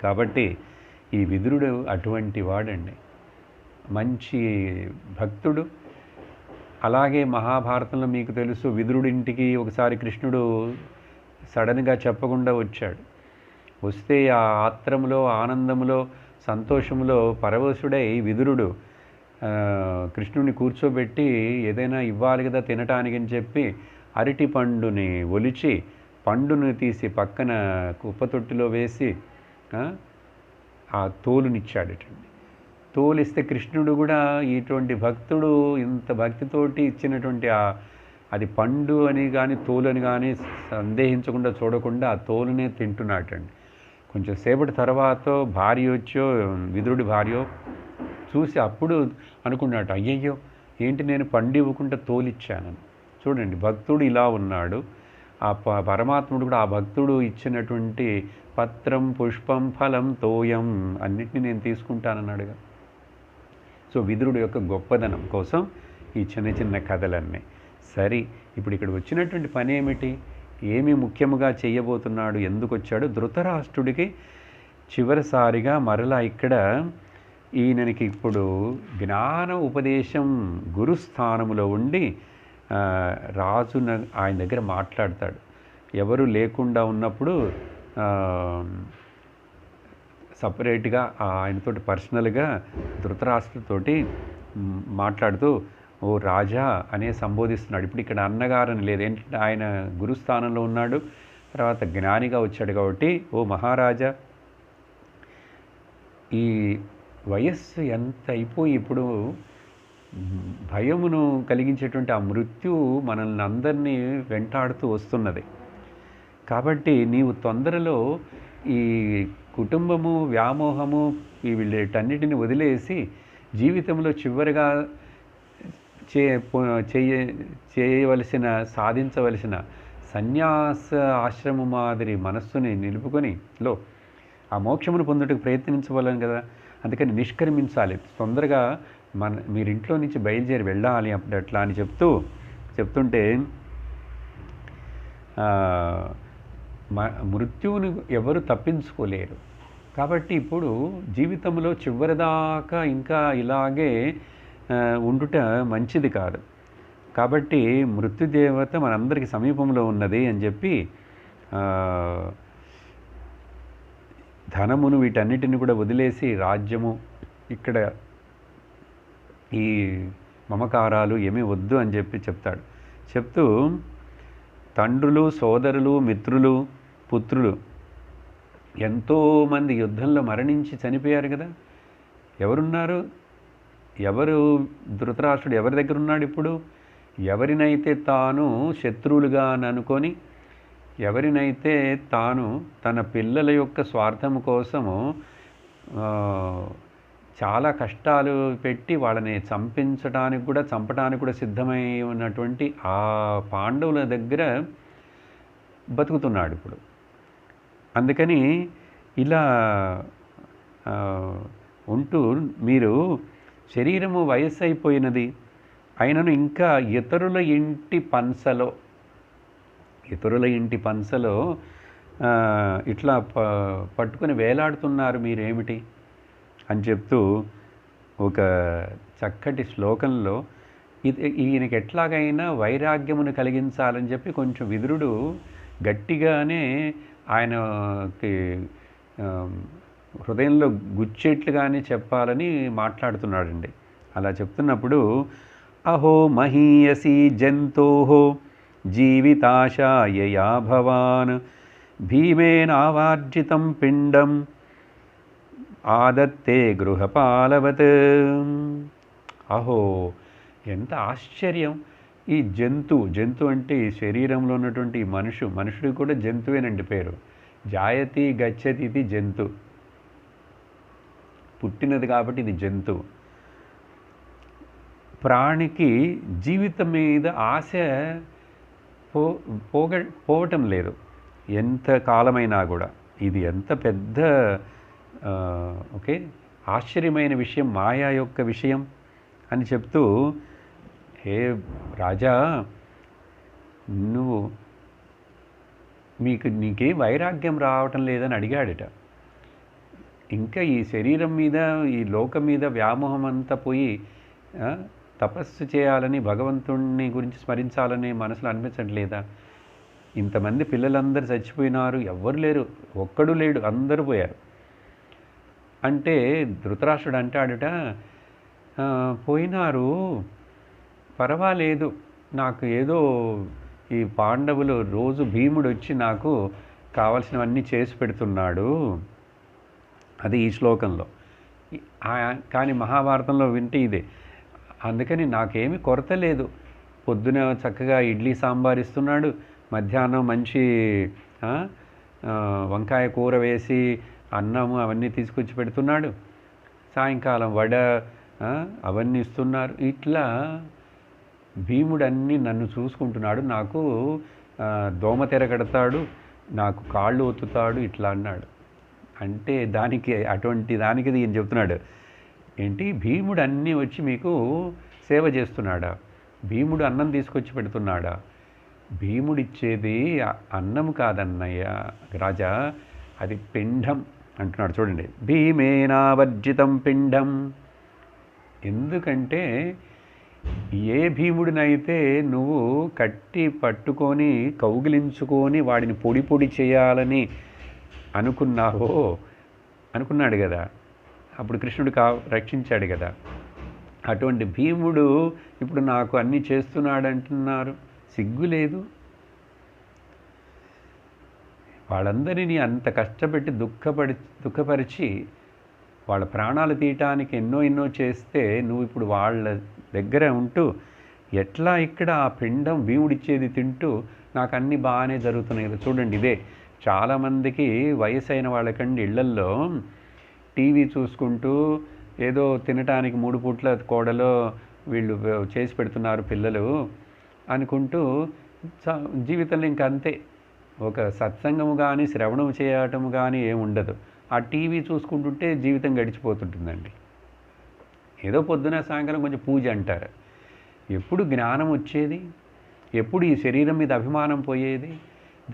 కాబట్టి ఈ విదురుడు అటువంటి వాడండి, మంచి భక్తుడు. అలాగే మహాభారతంలో మీకు తెలుసు, విదురుడింటికి ఒకసారి కృష్ణుడు సడన్గా చెప్పకుండా వచ్చాడు. వస్తే ఆ ఆత్రంలో, ఆనందంలో, సంతోషంలో పరవశుడై విదురుడు కృష్ణుని కూర్చోబెట్టి ఏదైనా ఇవ్వాలి కదా తినటానికి అని చెప్పి అరటి పండుని ఒలిచి పండుని తీసి పక్కన కుప్పతొట్టిలో వేసి ఆ తోలునిచ్చాడటండి. తోలిస్తే కృష్ణుడు కూడా ఇటువంటి భక్తుడు ఇంత భక్తితోటి ఇచ్చినటువంటి అది పండు అని కానీ తోలు అని కానీ సందేహించకుండా చూడకుండా ఆ తోలునే తింటున్నాటండి. కొంచెం సేపటి తర్వాత భార్య వచ్చో, విదురుడి భార్య చూసి అప్పుడు అనుకున్నాడు, అయ్యయ్యో ఏంటి నేను పండు ఇవ్వకుండా తోలిచ్చానని. చూడండి, భక్తుడు ఇలా ఉన్నాడు, ఆ పరమాత్ముడు కూడా ఆ భక్తుడు ఇచ్చినటువంటి పత్రం పుష్పం ఫలం తోయం అన్నిటినీ నేను తీసుకుంటానన్నాడుగా. సో విదురుడు యొక్క గొప్పదనం కోసం ఈ చిన్న చిన్న కథలన్నీ. సరే, ఇప్పుడు ఇక్కడ వచ్చినటువంటి పని ఏమిటి, ఏమి ముఖ్యముగా చేయబోతున్నాడు, ఎందుకు వచ్చాడు? ధృతరాష్ట్రుడికి చివరిసారిగా మరలా ఇక్కడ ఈయనకి ఇప్పుడు జ్ఞాన ఉపదేశం గురుస్థానములో ఉండి రాజు ఆయన దగ్గర మాట్లాడతాడు. ఎవరు లేకుండా ఉన్నప్పుడు సపరేట్గా ఆయనతోటి పర్సనల్గా ధృతరాష్ట్రుతోటి మాట్లాడుతూ ఓ రాజా అనే సంబోధిస్తున్నాడు. ఇప్పుడు ఇక్కడ అన్నగారని లేదు, ఏంటంటే ఆయన గురుస్థానంలో ఉన్నాడు, తర్వాత జ్ఞానిగా వచ్చాడు కాబట్టి ఓ మహారాజా, ఈ వయస్సు ఎంత అయిపోయి ఇప్పుడు భయమును కలిగించేటువంటి ఆ మృత్యువు మనల్ని అందరినీ వెంటాడుతూ వస్తున్నది. కాబట్టి నీవు తొందరలో ఈ కుటుంబము, వ్యామోహము వీటన్నిటిని వదిలేసి జీవితంలో చివరిగా చే చేయ చేయవలసిన సాధించవలసిన సన్యాస ఆశ్రమం మాదిరి మనస్సుని నిలుపుకొని ఆ మోక్షమును పొందుటకు ప్రయత్నించవాలని కదా. అందుకని నిష్క్రమించాలి తొందరగా, మీరింట్లో నుంచి బయలుదేరి వెళ్ళాలి అట్లా అని చెప్తుంటే మృత్యువుని ఎవరు తప్పించుకోలేరు. కాబట్టి ఇప్పుడు జీవితంలో చివరిదాకా ఇంకా ఇలాగే ఉండుట మంచిది కాదు. కాబట్టి మృత్యుదేవత మనందరికీ సమీపంలో ఉన్నది అని చెప్పి ధనమును వీటన్నిటిని కూడా వదిలేసి రాజ్యము, ఇక్కడ ఈ మమకారాలు ఏమీ వద్దు అని చెప్తాడు. చెప్తూ తండ్రులు, సోదరులు, మిత్రులు, పుత్రులు ఎంతోమంది యుద్ధంలో మరణించి చనిపోయారు కదా. ఎవరున్నారు? ధృతరాష్ట్రుడు ఎవరి దగ్గర ఉన్నాడు ఇప్పుడు? ఎవరినైతే తాను శత్రువులుగా అనుకొని, ఎవరినైతే తాను తన పిల్లల యొక్క స్వార్థము కోసము చాలా కష్టాలు పెట్టి వాళ్ళని చంపటానికి కూడా సిద్ధమై ఉన్నటువంటి ఆ పాండవుల దగ్గర బతుకుతున్నాడు ఇప్పుడు. అందుకని ఇలా ఉంటూ మీరు శరీరము వయస్సు అయిపోయినది అయినను ఇంకా ఇతరుల ఇంటి పంచలో ఇట్లా పట్టుకొని వేలాడుతున్నారు మీరేమిటి అని చెప్తూ ఒక చక్కటి శ్లోకంలో ఈయనకి ఎట్లాగైనా వైరాగ్యమును కలిగించాలని చెప్పి కొంచెం విదురుడు గట్టిగానే ఆయనకి హృదయంలో గుచ్చేట్లుగానే చెప్పాలని మాట్లాడుతున్నాడండి. అలా చెప్తున్నప్పుడు అహో మహీయసి జంతోహో జీవితాశాయయా భవాన్ భీమేనావార్జితం పిండం ఆదత్తే గృహపాలవత్. అహో, ఎంత ఆశ్చర్యం! ఈ జంతు అంటే ఈ శరీరంలో ఉన్నటువంటి మనుషుడికి కూడా జంతువేనండి పేరు. జాయతి గచ్చతి ఇది జంతు, పుట్టినది కాబట్టి ఇది జంతు. ప్రాణికి జీవితం మీద ఆశ పోవటం లేదు ఎంత కాలమైనా కూడా. ఇది ఎంత పెద్ద ఆశ్చర్యమైన విషయం, మాయా యొక్క విషయం అని చెప్తూ, హే రాజా, నీకే వైరాగ్యం రావటం లేదని అడిగాడట. ఇంకా ఈ శరీరం మీద, ఈ లోకం మీద వ్యామోహం అంతా పోయి తపస్సు చేయాలని, భగవంతుణ్ణి గురించి స్మరించాలని మనసులో అనిపించట్లేదా? ఇంతమంది పిల్లలందరూ చచ్చిపోయినారు, ఎవ్వరు లేరు, ఒక్కడు లేడు, అందరూ పోయారు అంటే ధృతరాష్ట్రుడు అంటాడట, పోయినారు పర్వాలేదు, నాకు ఏదో ఈ పాండవులు రోజు భీముడు వచ్చి నాకు కావలసినవన్నీ చేసి పెడుతున్నాడు, అది ఈ శ్లోకంలో. కానీ మహాభారతంలో వింటే ఇదే. అందుకని నాకేమీ కొరత లేదు. పొద్దున చక్కగా ఇడ్లీ సాంబార్ ఇస్తున్నాడు, మధ్యాహ్నం మంచి వంకాయ కూర వేసి అన్నము అవన్నీ తీసుకొచ్చి పెడుతున్నాడు, సాయంకాలం వడ అవన్నీ ఇస్తున్నారు. ఇట్లా భీముడు అన్నీ నన్ను చూసుకుంటున్నాడు, నాకు దోమతెర కడతాడు, నాకు కాళ్ళు ఒత్తుతాడు, ఇట్లా అన్నాడు. అంటే అటువంటి దానికి ఈయన చెప్తున్నాడు ఏంటి, భీముడు అన్నీ వచ్చి మీకు సేవ చేస్తున్నాడా? భీముడు అన్నం తీసుకొచ్చి పెడుతున్నాడా? భీముడిచ్చేది అన్నం కాదన్నయ్య రాజా, అది పిండం అంటున్నాడు. చూడండి, భీమేనావర్జితం పిండం. ఎందుకంటే ఏ భీముడినైతే నువ్వు కట్టి పట్టుకొని కౌగిలించుకొని వాడిని పొడి పొడి చేయాలని అనుకున్నాడు కదా, అప్పుడు కృష్ణుడు రక్షించాడు కదా. అటువంటి భీముడు ఇప్పుడు నాకు అన్నీ చేస్తున్నాడు అంటున్నారు, సిగ్గు లేదు? వాళ్ళందరినీ అంత కష్టపెట్టి దుఃఖపరిచి వాళ్ళ ప్రాణాలు తీయటానికి ఎన్నో ఎన్నో చేస్తే నువ్వు ఇప్పుడు వాళ్ళ దగ్గర ఉంటూ ఎట్లా ఇక్కడ ఆ పిండం భీముడిచ్చేది తింటూ నాకు అన్నీ బాగానే జరుగుతున్నాయి కదా. చూడండి, ఇదే చాలామందికి వయసైన వాళ్ళకండి ఇళ్లల్లో టీవీ చూసుకుంటూ ఏదో తినటానికి 3 పూట్ల కోడలో వీళ్ళు చేసి పెడుతున్నారు పిల్లలు అనుకుంటూ జీవితంలో ఇంక అంతే. ఒక సత్సంగము కానీ శ్రవణం చేయటం కానీ ఏముండదు. ఆ టీవీ చూసుకుంటుంటే జీవితం గడిచిపోతుంటుందండి. ఏదో పొద్దున సాయంకాలం కొంచెం పూజ అంటారు. ఎప్పుడు జ్ఞానం వచ్చేది? ఎప్పుడు ఈ శరీరం మీద అభిమానం పోయేది?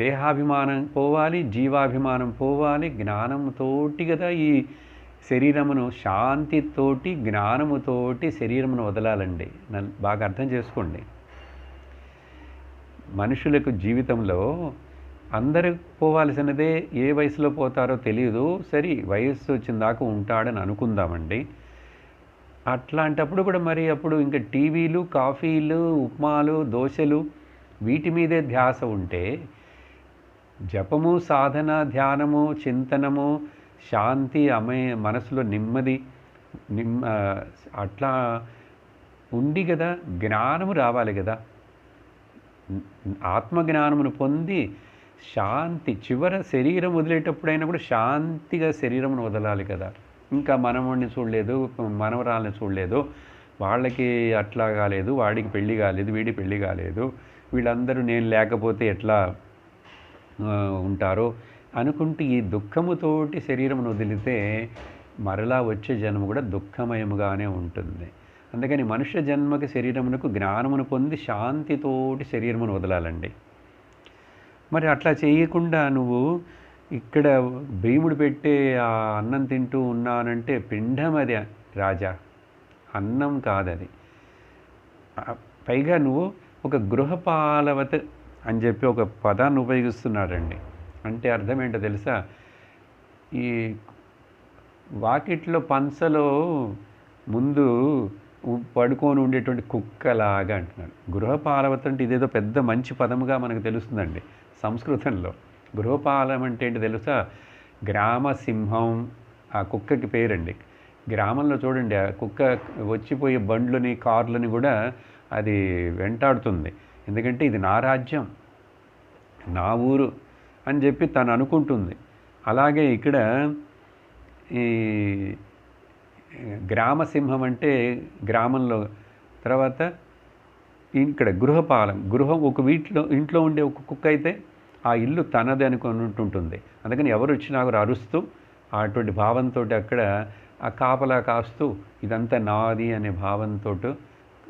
దేహాభిమానం పోవాలి, జీవాభిమానం పోవాలి. జ్ఞానంతోటి కదా ఈ శరీరమును, శాంతితోటి జ్ఞానముతోటి శరీరమును వదలాలండి. బాగా అర్థం చేసుకోండి. మనుషులకు జీవితంలో అందరూ పోవాల్సినదే, ఏ వయసులో పోతారో తెలియదు. సరే, వయస్సు వచ్చిన దాకా ఉంటాడని అనుకుందామండి. అట్లాంటప్పుడు కూడా మరి అప్పుడు ఇంకా టీవీలు, కాఫీలు, ఉప్మాలు, దోశలు వీటి మీదే ధ్యాస ఉంటే జపము, సాధన, ధ్యానము, చింతనము, శాంతి, మనసులో నెమ్మది అట్లా ఉండి కదా జ్ఞానము రావాలి కదా. ఆత్మజ్ఞానమును పొంది శాంతి, చివర శరీరం వదిలేటప్పుడైనా కూడా శాంతిగా శరీరమును వదలాలి కదా. ఇంకా మనవడిని చూడలేదు, మనవరాలని చూడలేదు, వాళ్ళకి అట్లా కాలేదు, వాడికి పెళ్ళి కాలేదు, వీడి పెళ్ళి కాలేదు, వీళ్ళందరూ నేను లేకపోతే ఎట్లా ఉంటారో అనుకుంటూ ఈ దుఃఖముతోటి శరీరమును వదిలితే మరలా వచ్చే జన్మ కూడా దుఃఖమయముగానే ఉంటుంది. అందుకని మనుష్య జన్మకి శరీరమునకు జ్ఞానమును పొంది శాంతితోటి శరీరమును వదలాలండి. మరి అట్లా చేయకుండా నువ్వు ఇక్కడ భీముడు పెట్టే ఆ అన్నం తింటూ ఉన్నానంటే పిండం అది రాజా, అన్నం కాదది. పైగా నువ్వు ఒక గృహపాలవత్ అని చెప్పి ఒక పదాన్ని ఉపయోగిస్తున్నాడండి. అంటే అర్థం ఏంటో తెలుసా? ఈ వాకిట్లో పంచలో ముందు పడుకొని ఉండేటువంటి కుక్కలాగా అంటున్నాడు. గృహపాలవత్ అంటే ఇదేదో పెద్ద మంచి పదముగా మనకు తెలుస్తుందండి సంస్కృతంలో. గృహపాలం అంటే ఏంటి తెలుసా? గ్రామ సింహం ఆ కుక్కకి పేరండి. గ్రామంలో చూడండి, ఆ కుక్క వచ్చిపోయే బండ్లని, కార్లని కూడా అది వెంటాడుతుంది. ఎందుకంటే ఇది నా రాజ్యం, నా ఊరు అని చెప్పి తను అనుకుంటుంది. అలాగే ఇక్కడ ఈ గ్రామసింహం అంటే గ్రామంలో, తర్వాత ఇక్కడ గృహపాలం, గృహం ఒక ఇంట్లో ఉండే ఒక కుక్క అయితే ఆ ఇల్లు తనది అనుకుంటుంటుంది. అందుకని ఎవరు వచ్చినా కూడా అరుస్తూ అటువంటి భావంతో అక్కడ ఆ కాపలా కాస్తూ ఇదంతా నాది అనే భావంతో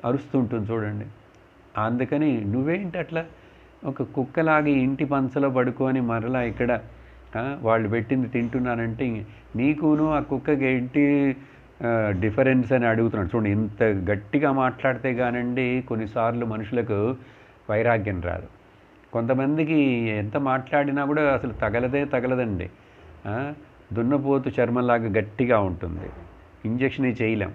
అరుస్తూ ఉంటుంది చూడండి. అందుకని నువ్వేంటి అట్లా ఒక కుక్కలాగా ఇంటి పంచలో పడుకొని మరలా ఇక్కడ వాళ్ళు పెట్టింది తింటున్నానంటే నీకును ఆ కుక్కకి ఏంటి డిఫరెన్స్ అని అడుగుతున్నాడు. చూడండి, ఇంత గట్టిగా మాట్లాడితే కానండి కొన్నిసార్లు మనుషులకు వైరాగ్యం రాదు. కొంతమందికి ఎంత మాట్లాడినా కూడా అసలు తగలదండి. దున్నపోతు చర్మంలాగా గట్టిగా ఉంటుంది, ఇంజక్షన్ చేయలేం.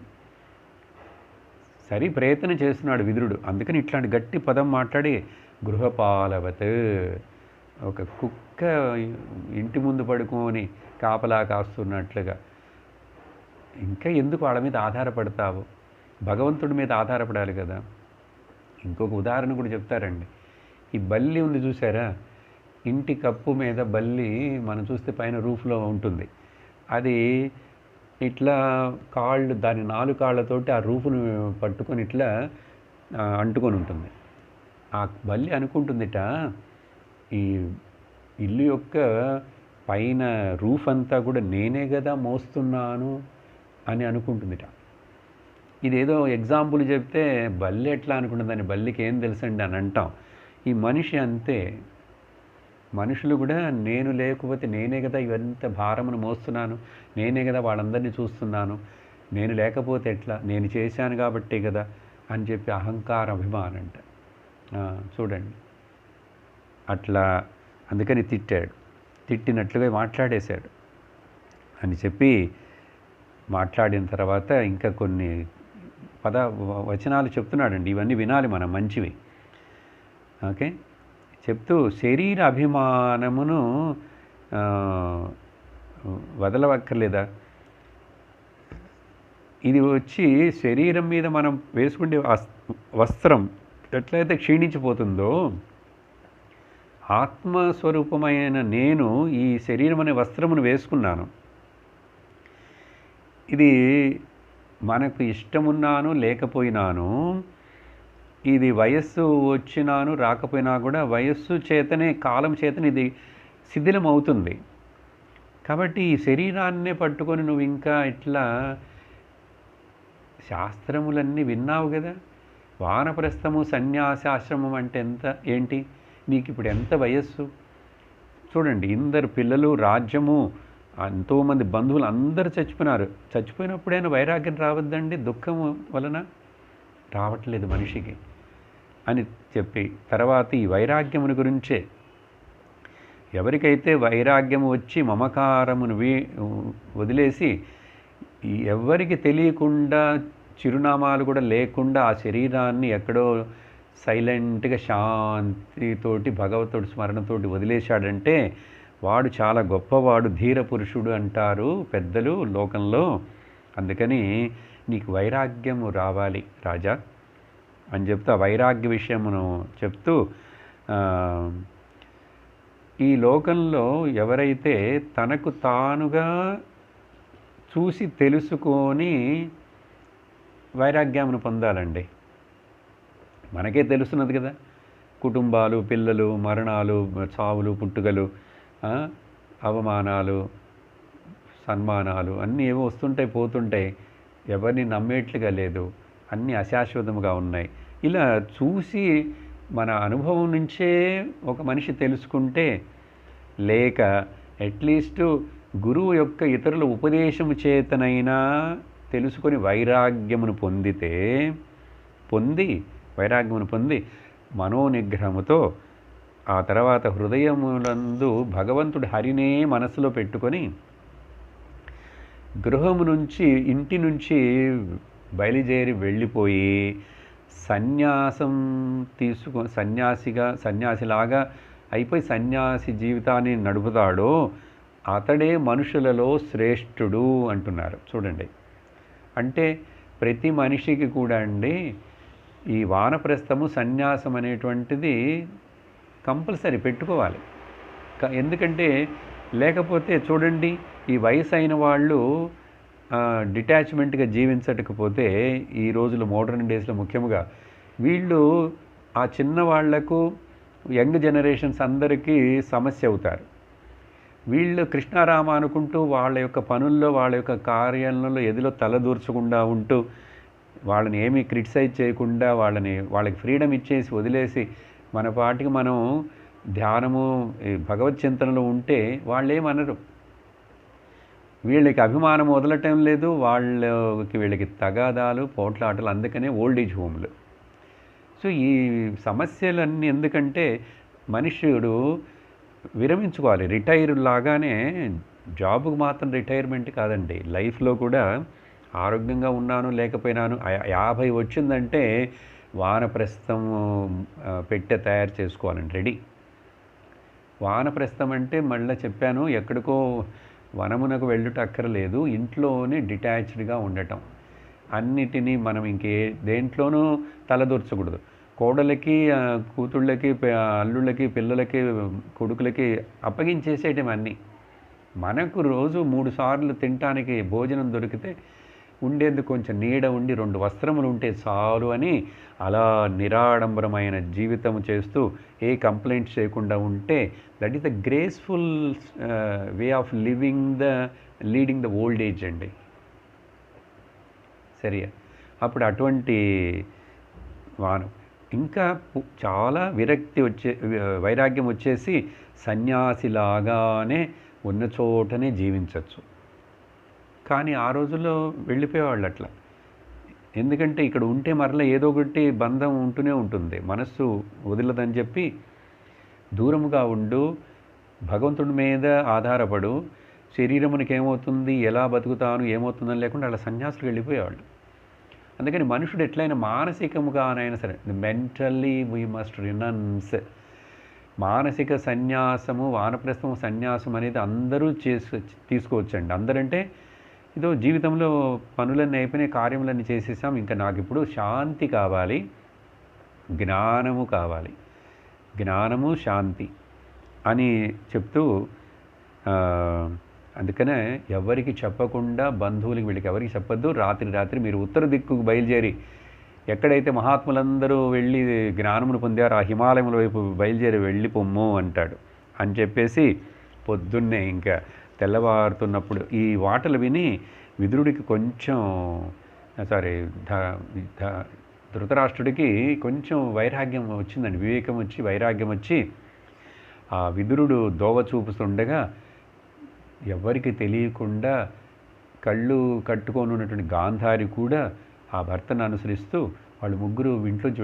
సరి ప్రయత్నం చేస్తున్నాడు విదురుడు. అందుకని ఇట్లాంటి గట్టి పదం మాట్లాడి గృహపాలవత్, ఒక కుక్క ఇంటి ముందు పడుకొని కాపలా కాస్తున్నట్లుగా. ఇంకా ఎందుకు వాళ్ళ మీద ఆధారపడతావు? భగవంతుడి మీద ఆధారపడాలి కదా. ఇంకొక ఉదాహరణ కూడా చెప్తారండి. ఈ బల్లి ఉంది చూసారా, ఇంటి కప్పు మీద బల్లి మనం చూస్తే పైన రూఫ్లో ఉంటుంది. అది ఇట్లా కాళ్ళు, దాని 4 కాళ్ళతోటి ఆ రూఫ్ను పట్టుకొని ఇట్లా అంటుకొని ఉంటుంది. ఆ బల్లి అనుకుంటుందిట, ఈ ఇల్లు యొక్క పైన రూఫ్ అంతా కూడా నేనే కదా మోస్తున్నాను అని అనుకుంటుందిట. ఇదేదో ఎగ్జాంపుల్ చెప్తే బల్లి ఎట్లా అనుకుంటుందని, బల్లికి ఏం తెలుసండి అని అంటాం. ఈ మనిషి అంతే. మనుషులు కూడా నేను లేకపోతే నేనే కదా ఇవంత భారమును మోస్తున్నాను, నేనే కదా వాళ్ళందరినీ చూస్తున్నాను, నేను లేకపోతే ఎట్లా, నేను చేశాను కాబట్టే కదా అని చెప్పి అహంకార అభిమానం అంట. చూడండి అట్లా. అందుకని తిట్టాడు, తిట్టినట్లుగా మాట్లాడేశాడు అని చెప్పి మాట్లాడిన తర్వాత ఇంకా కొన్ని వచనాలు చెప్తున్నాడండి. ఇవన్నీ వినాలి మనం, మంచివి. ఓకే, చెప్తూ శరీర అభిమానమును వదలవక్కర్లేదా? ఇది వచ్చి శరీరం మీద మనం వేసుకునే వస్త్రం ఎట్లయితే క్షీణించిపోతుందో, ఆత్మస్వరూపమైన నేను ఈ శరీరం అనే వస్త్రమును వేసుకున్నాను. ఇది మనకు ఇష్టమున్నాను లేకపోయినాను, ఇది వయస్సు వచ్చినాను రాకపోయినా కూడా వయస్సు చేతనే, కాలం చేతనే ఇది శిథిలం అవుతుంది. కాబట్టి ఈ శరీరాన్నే పట్టుకొని నువ్వు ఇంకా ఇట్లా శాస్త్రములన్నీ విన్నావు కదా. వానప్రస్థము సన్యాసాశ్రమం అంటే ఏంటి? నీకు ఇప్పుడు ఎంత వయస్సు చూడండి. ఇందరు పిల్లలు, రాజ్యము, ఎంతోమంది బంధువులు అందరూ చచ్చిపోయినారు. చచ్చిపోయినప్పుడైనా వైరాగ్యం రావద్దండి? దుఃఖం వలన రావట్లేదు మనిషికి అని చెప్పి, తర్వాత ఈ వైరాగ్యముని గురించే, ఎవరికైతే వైరాగ్యము వచ్చి మమకారమును వదిలేసి ఎవరికి తెలియకుండా, చిరునామాలు కూడా లేకుండా ఆ శరీరాన్ని ఎక్కడో సైలెంట్గా శాంతితోటి భగవతుడి స్మరణతోటి వదిలేశాడంటే వాడు చాలా గొప్పవాడు, ధీర పురుషుడు అంటారు పెద్దలు లోకంలో. అందుకని నీకు వైరాగ్యము రావాలి రాజా అని చెప్తూ ఆ వైరాగ్య విషయమును చెప్తూ, ఈ లోకంలో ఎవరైతే తనకు తానుగా చూసి తెలుసుకొని వైరాగ్యమును పొందాలండి. మనకే తెలుస్తున్నది కదా, కుటుంబాలు, పిల్లలు, మరణాలు, చావులు, పుట్టుకలు, అవమానాలు, సన్మానాలు అన్నీ ఏవో వస్తుంటాయి పోతుంటాయి. ఎవరిని నమ్మేట్లుగా లేదు, అన్నీ అశాశ్వతముగా ఉన్నాయి. ఇలా చూసి మన అనుభవం నుంచే ఒక మనిషి తెలుసుకుంటే, లేక అట్లీస్ట్ గురువు యొక్క ఇతరుల ఉపదేశము చేతనైనా తెలుసుకొని వైరాగ్యమును వైరాగ్యమును పొంది మనోనిగ్రహముతో ఆ తర్వాత హృదయములందు భగవంతుడి హరినే మనసులో పెట్టుకొని గృహము నుంచి, ఇంటి నుంచి బయలుదేరి వెళ్ళిపోయి సన్యాసం సన్యాసిలాగా అయిపోయి సన్యాసి జీవితాన్ని నడుపుతాడో అతడే మనుషులలో శ్రేష్ఠుడు అంటున్నారు. చూడండి, అంటే ప్రతి మనిషికి కూడా అండి ఈ వానప్రస్థము, సన్యాసం అనేటువంటిది కంపల్సరీ పెట్టుకోవాలి. ఎందుకంటే లేకపోతే చూడండి, ఈ వయసు అయిన వాళ్ళు డిటాచ్మెంట్గా జీవించకపోతే, ఈ రోజులు మోడర్న్ డేస్లో ముఖ్యంగా వీళ్ళు ఆ చిన్నవాళ్లకు, యంగ్ జనరేషన్స్ అందరికీ సమస్య అవుతారు. వీళ్ళు కృష్ణారామ అనుకుంటూ వాళ్ళ యొక్క పనుల్లో, వాళ్ళ యొక్క కార్యాలలో ఎదిలో తలదూర్చకుండా ఉంటూ, వాళ్ళని ఏమీ క్రిటిసైజ్ చేయకుండా, వాళ్ళకి ఫ్రీడమ్ ఇచ్చేసి వదిలేసి మన పాటికి మనం ధ్యానము, భగవత్ చింతనలో ఉంటే వాళ్ళు ఏమనరు. వీళ్ళకి అభిమానం వదలటం లేదు, వీళ్ళకి తగాదాలు, పోట్లాటలు. అందుకనే ఓల్డ్ ఏజ్ హోమ్లు. సో ఈ సమస్యలన్నీ ఎందుకంటే మనుష్యుడు విరమించుకోవాలి. రిటైర్ లాగానే జాబుకు మాత్రం రిటైర్మెంట్ కాదండి, లైఫ్లో కూడా ఆరోగ్యంగా ఉన్నాను లేకపోయినాను 50 వచ్చిందంటే వానప్రస్థం పెట్టె తయారు చేసుకోవాలండి, రెడీ. వానప్రస్థం అంటే మళ్ళీ చెప్పాను, ఎక్కడికో వనమునకు వెళ్ళుట అక్కర్లేదు, ఇంట్లోనే డిటాచ్డ్గా ఉండటం. అన్నిటినీ మనం దేంట్లోనూ తలదూర్చకూడదు. కోడలకి, కూతుళ్ళకి, అల్లుళ్ళకి, పిల్లలకి, కొడుకులకి అప్పగించేసేయటం అన్నీ. మనకు రోజు 3 సార్లు తినటానికి భోజనం దొరికితే, ఉండేందుకు కొంచెం నీడ ఉండి 2 వస్త్రములు ఉంటే చాలు అని అలా నిరాడంబరమైన జీవితం చేస్తూ ఏ కంప్లైంట్స్ చేయకుండా ఉంటే, that is the graceful way of leading the old age అండి. సరే, అప్పుడు అటువంటి ఇంకా చాలా వైరాగ్యం వచ్చేసి సన్యాసిలాగానే ఉన్న చోటనే జీవించవచ్చు. కానీ ఆ రోజుల్లో వెళ్ళిపోయేవాళ్ళు అట్లా. ఎందుకంటే ఇక్కడ ఉంటే మరలా ఏదో ఒకటి బంధం ఉంటూనే ఉంటుంది, మనస్సు వదలదని చెప్పి దూరముగా ఉండు, భగవంతుడి మీద ఆధారపడు, శరీరమునికి ఏమవుతుంది, ఎలా బతుకుతాను, ఏమవుతుందని లేకుండా అలా సన్యాసులు వెళ్ళిపోయేవాళ్ళు. అందుకని మనుషుడు ఎట్లయినా మానసికముగానైనా సరే, మెంటల్లీ వీ మస్ట్ రినౌన్స్. మానసిక సన్యాసము, వానప్రస్థము సన్యాసం అనేది అందరూ తీసుకోవచ్చండి. అందరంటే ఇదో జీవితంలో పనులన్నీ అయిపోయినాయి, కార్యములన్నీ చేసేసాం, ఇంకా నాకు ఇప్పుడు శాంతి కావాలి, జ్ఞానము కావాలి, జ్ఞానము శాంతి అని చెప్తూ అందుకనే ఎవరికి చెప్పకుండా బంధువులకి వీళ్ళకి ఎవరికి చెప్పొద్దు. రాత్రి మీరు ఉత్తర దిక్కుకు బయలుదేరి ఎక్కడైతే మహాత్ములందరూ వెళ్ళి జ్ఞానమును పొందారో ఆ హిమాలయముల వైపు బయలుదేరి వెళ్ళిపోమ్ము అంటాడు. అని చెప్పేసి పొద్దున్నే ఇంకా తెల్లవారుతున్నప్పుడు ఈ వాటలు విని విదురుడికి కొంచెం ధృతరాష్ట్రుడికి కొంచెం వైరాగ్యం వచ్చిందండి, వివేకం వచ్చి వైరాగ్యం వచ్చి ఆ విదురుడు దోవ చూపుతుండగా ఎవరికి తెలియకుండా కళ్ళు కట్టుకొని ఉన్నటువంటి గాంధారి కూడా ఆ భర్తను అనుసరిస్తూ వాళ్ళు ముగ్గురు ఇంట్లోంచి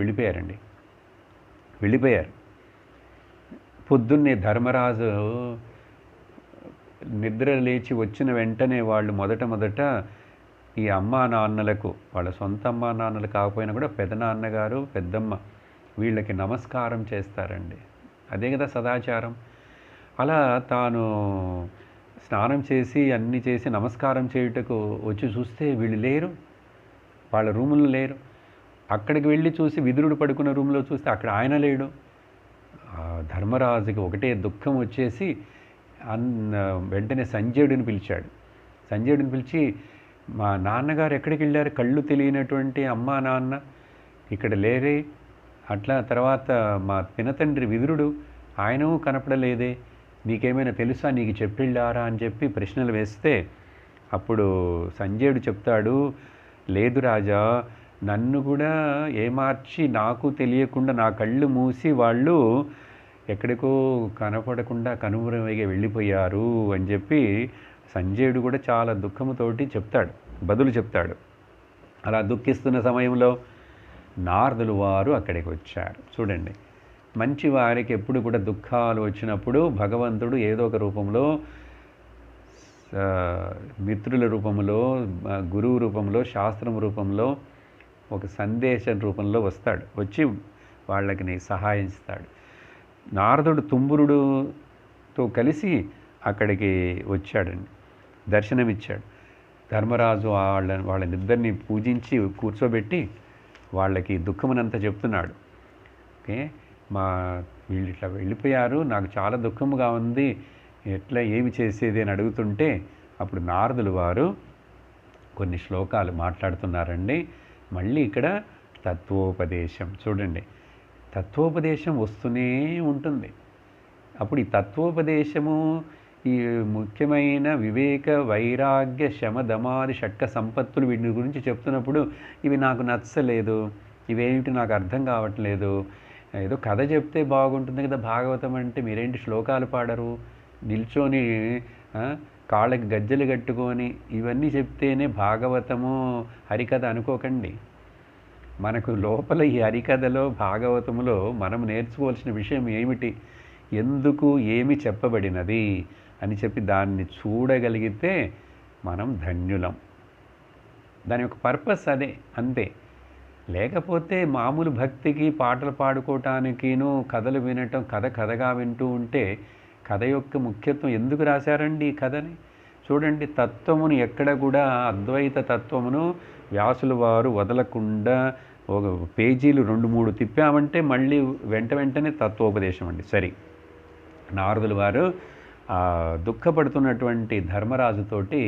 వెళ్ళిపోయారు. పొద్దున్నే ధర్మరాజు నిద్ర లేచి వచ్చిన వెంటనే వాళ్ళు మొదట ఈ అమ్మా నాన్నలకు, వాళ్ళ సొంత అమ్మా నాన్నలు కాకపోయినా కూడా పెదనాన్నగారు పెద్దమ్మ వీళ్ళకి నమస్కారం చేస్తారండి. అదే కదా సదాచారం. అలా తాను స్నానం చేసి అన్నీ చేసి నమస్కారం చేయుటకు వచ్చి చూస్తే వీళ్ళు లేరు, వాళ్ళ రూముల్లో లేరు. అక్కడికి వెళ్ళి చూసి విదురుడు పడుకున్న రూమ్లో చూస్తే అక్కడ ఆయన లేడు. ధర్మరాజుకి ఒకటే దుఃఖం వచ్చేసి వెంటనే సంజయుడిని పిలిచి మా నాన్నగారు ఎక్కడికి వెళ్ళారు, కళ్ళు తెలియనటువంటి అమ్మా నాన్న ఇక్కడ లేరే, అట్లా తర్వాత మా పినతండ్రి విదురుడు ఆయనూ కనపడలేదే, నీకేమైనా తెలుసా, నీకు చెప్పిళ్ళారా అని చెప్పి ప్రశ్నలు వేస్తే అప్పుడు సంజయుడు చెప్తాడు, లేదు రాజా, నన్ను కూడా ఏమార్చి నాకు తెలియకుండా నా కళ్ళు మూసి వాళ్ళు ఎక్కడికో కనపడకుండా కనుమరుగై వెళ్ళిపోయారు అని చెప్పి సంజయుడు కూడా చాలా దుఃఖముతోటి బదులు చెప్తాడు. అలా దుఃఖిస్తున్న సమయంలో నారదులు వారు అక్కడికి వచ్చారు. చూడండి, మంచి వారికి ఎప్పుడు కూడా దుఃఖాలు వచ్చినప్పుడు భగవంతుడు ఏదో ఒక రూపంలో, మిత్రుల రూపంలో, గురువు రూపంలో, శాస్త్రం రూపంలో, ఒక సందేశం రూపంలో వచ్చి వాళ్ళకి సహాయం ఇస్తాడు. నారదుడు తుంబురుడుతో కలిసి అక్కడికి వచ్చాడండి, దర్శనమిచ్చాడు. ధర్మరాజు వాళ్ళనిద్దరిని పూజించి కూర్చోబెట్టి వాళ్ళకి దుఃఖమునంతా చెప్తున్నాడు. ఓకే, వీళ్ళు ఇట్లా వెళ్ళిపోయారు, నాకు చాలా దుఃఖముగా ఉంది, ఎట్లా ఏమి చేసేది అని అడుగుతుంటే అప్పుడు నారదులు వారు కొన్ని శ్లోకాలు మాట్లాడుతున్నారండి. మళ్ళీ ఇక్కడ తత్వోపదేశం చూడండి, తత్వోపదేశం వస్తూనే ఉంటుంది. అప్పుడు ఈ తత్వోపదేశము ఈ ముఖ్యమైన వివేక వైరాగ్య శమ దమాది షట్క సంపత్తులు వీటి గురించి చెప్తున్నప్పుడు ఇవి నాకు నచ్చలేదు, ఇవేమిటి నాకు అర్థం కావట్లేదు, ఏదో కథ చెప్తే బాగుంటుంది కదా భాగవతం అంటే, మీరేంటి శ్లోకాలు పాడరు, నిల్చొని కాళ్ళకి గజ్జలు కట్టుకొని ఇవన్నీ చెప్తేనే భాగవతము హరికథ అనుకోకండి. మనకు లోపల ఈ హరికథలో భాగవతములో మనం నేర్చుకోవాల్సిన విషయం ఏమిటి, ఎందుకు ఏమి చెప్పబడినది అని చెప్పి దాన్ని చూడగలిగితే మనం ధన్యులం. దాని యొక్క పర్పస్ అదే, అంతే. లేకపోతే మామూలు భక్తికి పాటలు పాడుకోవటానికిను కథలు వినటం, కథగా వింటూ ఉంటే కథ యొక్క ముఖ్యత్వం ఎందుకు రాశారండి ఈ కథని? చూడండి, తత్వమును ఎక్కడ కూడా అద్వైత తత్వమును వ్యాసుల వారు వదలకుండా ఒక పేజీలు 2-3 తిప్పామంటే మళ్ళీ వెంటనే తత్వోపదేశం అండి. సరే, నారదుల వారు దుఃఖపడుతున్నటువంటి ధర్మరాజుతోటి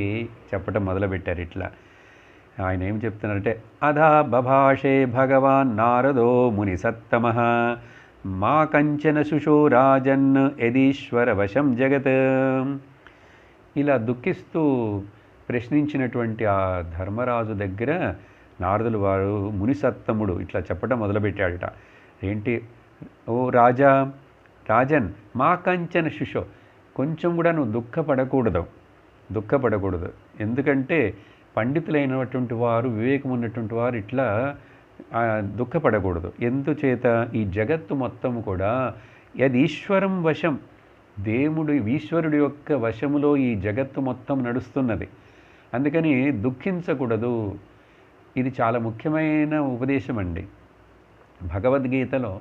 చెప్పటం మొదలుపెట్టారు. ఇట్లా ఆయన ఏం చెప్తున్నారంటే, అధా బభాషే భగవాన్ నారదో ముని సత్తమః మా కంచన శుశో రాజన్ యదీశ్వర వశం జగత్. ఇలా దుఃఖిస్తూ ప్రశ్నించినటువంటి ఆ ధర్మరాజు దగ్గర నారదులు వారు మునిసత్తముడు ఇట్లా చెప్పడం మొదలుపెట్టాడట. ఏంటి, ఓ రాజన్ మా కంచన శుశో, కొంచెం కూడా నువ్వు దుఃఖపడకూడదు. ఎందుకంటే పండితులైనటువంటి వారు, వివేకం ఉన్నటువంటి వారు ఇట్లా దుఃఖపడకూడదు. ఎందుచేత ఈ జగత్తు మొత్తం కూడా యదీశ్వరం వశం, ఈశ్వరుడి యొక్క వశములో ఈ జగత్తు మొత్తం నడుస్తున్నది. అందుకని దుఃఖించకూడదు. ఇది చాలా ముఖ్యమైన ఉపదేశం అండి. భగవద్గీతలో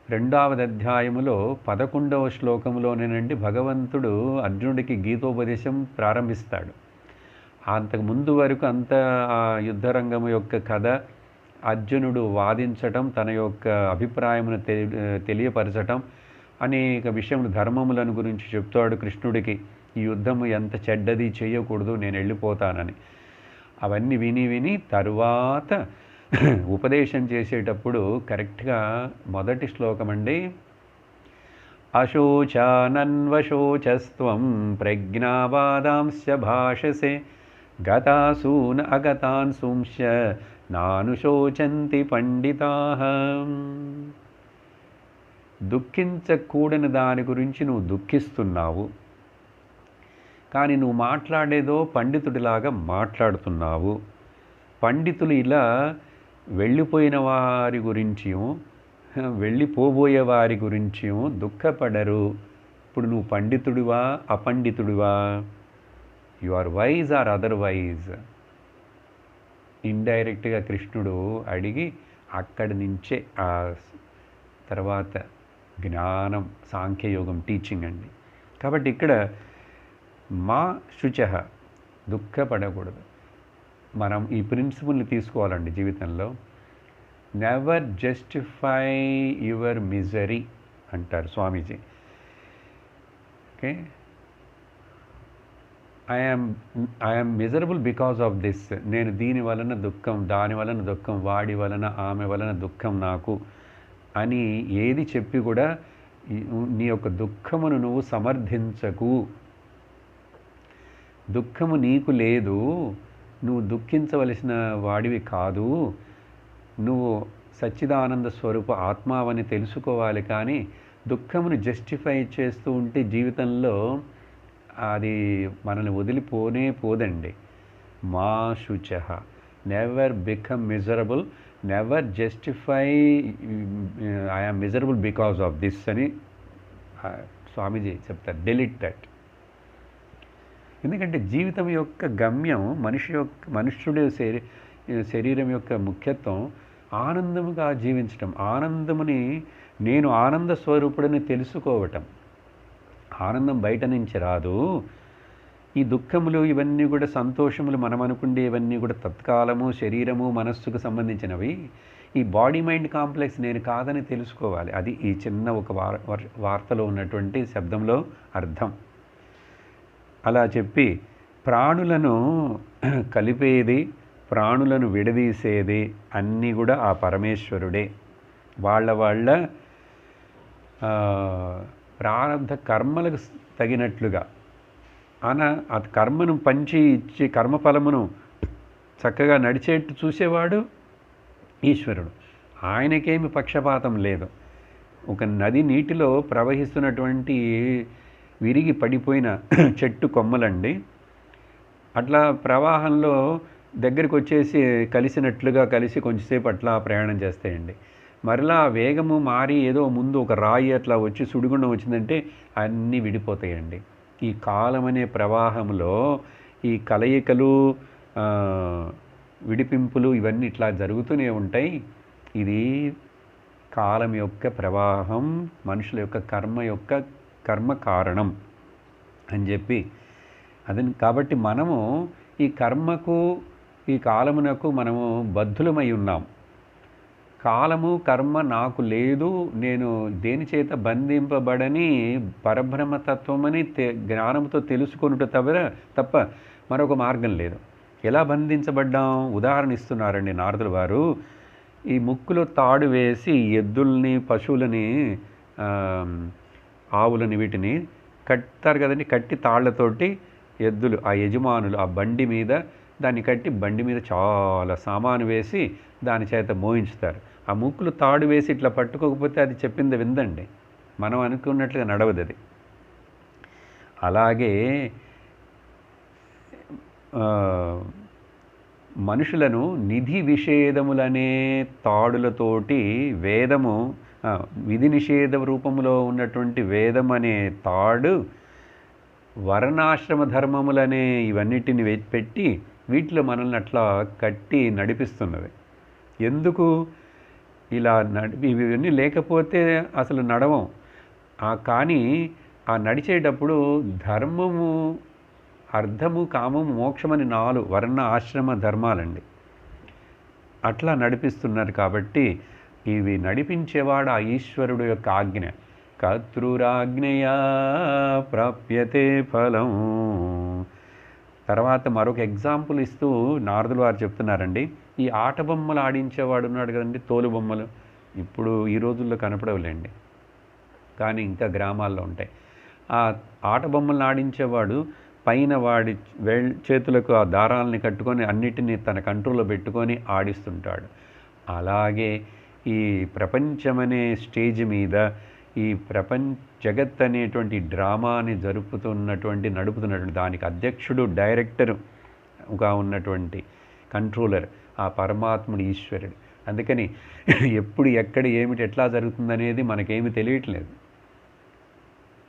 2వ అధ్యాయములో 11వ శ్లోకంలోనేనండి భగవంతుడు అర్జునుడికి గీతోపదేశం ప్రారంభిస్తాడు. అంతకు ముందు వరకు అంత ఆ యుద్ధరంగం యొక్క కథ, అర్జునుడు వాదించటం, తన యొక్క అభిప్రాయమును తెలియపరచటం, అనేక విషయములు ధర్మములను గురించి చెప్తాడు కృష్ణుడికి. ఈ యుద్ధము ఎంత చెడ్డది, చేయకూడదు, నేను వెళ్ళిపోతానని. అవన్నీ విని విని తరువాత ఉపదేశం చేసేటప్పుడు కరెక్ట్గా మొదటి శ్లోకం అండి, అశోచానన్వశోచస్త్వం ప్రజ్ఞావాదాంశ భాషసే గతాసూన్ అగతాన్ సుంశ్య నానుశోచంతి పండితాః. దుఃఖించకూడని దాని గురించి నువ్వు దుఃఖిస్తున్నావు, కానీ నువ్వు మాట్లాడేదో పండితుడిలాగా మాట్లాడుతున్నావు. పండితులు ఇలా వెళ్ళిపోయిన వారి గురించి, వెళ్ళిపోబోయే వారి గురించి దుఃఖపడరు. ఇప్పుడు నువ్వు పండితుడివా అపండితుడివా? You are wise or otherwise? ఇండైరెక్ట్గా కృష్ణుడు అడిగి అక్కడి నుంచే ఆ తర్వాత జ్ఞానం, సాంఖ్యయోగం టీచింగ్ అండి. కాబట్టి ఇక్కడ మా శుచ, దుఃఖపడకూడదు. మనం ఈ ప్రిన్సిపల్ని తీసుకోవాలండి జీవితంలో. నెవర్ జస్టిఫై యువర్ మిజరీ అంటారు Swamiji. Okay, I'm miserable because of this. నేను దీని వలన దుఃఖం, దాని వలన దుఃఖం, వాడి వలన, ఆమె వలన దుఃఖం నాకు అని ఏది చెప్పి కూడా నీ యొక్క దుఃఖమును నువ్వు సమర్థించకు. దుఃఖము నీకు లేదు, నువ్వు దుఃఖించవలసిన వాడివి కాదు. నువ్వు సచ్చిదానంద స్వరూప ఆత్మావని తెలుసుకోవాలి. కానీ దుఃఖమును జస్టిఫై చేస్తూ ఉంటే జీవితంలో అది మనల్ని వదిలిపోనే పోదండి. మా శుచ, never become miserable, never justify I'm miserable because of this అని స్వామీజీ చెప్తారు. Delete that. ఎందుకంటే జీవితం యొక్క గమ్యం, మనుష్యుడి శరీరం యొక్క ముఖ్యత్వం ఆనందముగా జీవించటం, ఆనందముని నేను ఆనంద స్వరూపుడిని తెలుసుకోవటం. ఆనందం బయట నుంచి రాదు. ఈ దుఃఖములు ఇవన్నీ కూడా సంతోషములు మనం అనుకుండే ఇవన్నీ కూడా తత్కాలము, శరీరము, మనస్సుకు సంబంధించినవి. ఈ బాడీ మైండ్ కాంప్లెక్స్ నేను కాదని తెలుసుకోవాలి. అది ఈ చిన్న ఒక వార్తలో ఉన్నటువంటి శబ్దంలో అర్థం. అలా చెప్పి ప్రాణులను కలిపేది, ప్రాణులను విడదీసేది అన్నీ కూడా ఆ పరమేశ్వరుడే. వాళ్ళ ప్రారంధ కర్మలకు తగినట్లుగా ఆ కర్మను పంచి ఇచ్చి కర్మఫలమును చక్కగా నడిచేట్టు చూసేవాడు ఈశ్వరుడు. ఆయనకేమి పక్షపాతం లేదు. ఒక నది నీటిలో ప్రవహిస్తున్నటువంటి విరిగి పడిపోయిన చెట్టు కొమ్మలండి, అట్లా ప్రవాహంలో దగ్గరికి వచ్చేసి కలిసినట్లుగా కలిసి కొంచెంసేపు అట్లా ప్రయాణం చేస్తాయండి. మరలా వేగము మారి ఏదో ముందు ఒక రాయి అట్లా వచ్చి సుడిగుండం వచ్చిందంటే అన్నీ విడిపోతాయండి. ఈ కాలం అనే ప్రవాహంలో ఈ కలయికలు, విడిపింపులు ఇవన్నీ ఇట్లా జరుగుతూనే ఉంటాయి. ఇది కాలం యొక్క ప్రవాహం, మనుషుల యొక్క కర్మ కారణం అని చెప్పి కాబట్టి మనము ఈ కర్మకు, ఈ కాలమునకు మనము బద్ధులమై ఉన్నాం. కాలము కర్మ నాకు లేదు, నేను దేని చేత బంధింపబడని పరబ్రహ్మతత్వమని జ్ఞానంతో తెలుసుకొనుట తప్ప మరొక మార్గం లేదు. ఎలా బంధించబడ్డాం? ఉదాహరణ ఇస్తున్నారండి నారదుల వారు. ఈ ముక్కులో తాడు వేసి ఎద్దుల్ని, పశువులని, ఆవులని వీటిని కట్టారు కదండి. కట్టి తాళ్లతోటి ఎద్దులు, ఆ యజమానులు ఆ బండి మీద దాన్ని కట్టి బండి మీద చాలా సామాను వేసి దాని చేత మోయించుతారు. ఆ ముక్కులు తాడు వేసి ఇట్లా పట్టుకోకపోతే అది చెప్పింది విందండి, మనం అనుకున్నట్లుగా నడవదు అది. అలాగే మనుషులను నిధి విషేదములనే తాడులతోటి వేదము, విధి నిషేధ రూపంలో ఉన్నటువంటి వేదం అనే తాడు వర్ణాశ్రమ ధర్మములనే ఇవన్నిటిని పెట్టి వీటిలో మనల్ని అట్లా కట్టి నడిపిస్తున్నది. ఎందుకు ఇలా ఇవన్నీ లేకపోతే అసలు నడవం. కానీ ఆ నడిచేటప్పుడు ధర్మము అర్థము, కామము, మోక్షమని 4 వర్ణ ఆశ్రమ ధర్మాలండి. అట్లా నడిపిస్తున్నారు కాబట్టి ఇవి నడిపించేవాడు ఆ ఈశ్వరుడు యొక్క ఆజ్ఞ. కర్తృరాజ్ఞయా ప్రాప్యతే ఫలం. తర్వాత మరొక ఎగ్జాంపుల్ ఇస్తూ నారదులు వారు చెప్తున్నారండి. ఈ ఆట బొమ్మలు ఆడించేవాడు ఉన్నాడు కదండి, తోలు బొమ్మలు. ఇప్పుడు ఈ రోజుల్లో కనపడవులేండి, కానీ ఇంకా గ్రామాల్లో ఉంటాయి. ఆ ఆట బొమ్మలను ఆడించేవాడు పైన వాడి చేతులకు ఆ దారాలని కట్టుకొని అన్నిటినీ తన కంట్రోల్లో పెట్టుకొని ఆడిస్తుంటాడు. అలాగే ఈ ప్రపంచమనే స్టేజ్ మీద ఈ జగత్ అనేటువంటి డ్రామాని నడుపుతున్నటువంటి దానికి అధ్యక్షుడు, డైరెక్టరుగా ఉన్నటువంటి కంట్రోలర్ ఆ పరమాత్ముడు, ఈశ్వరుడు. అందుకని ఎప్పుడు ఎక్కడ ఏమిటి ఎట్లా జరుగుతుందనేది మనకేమీ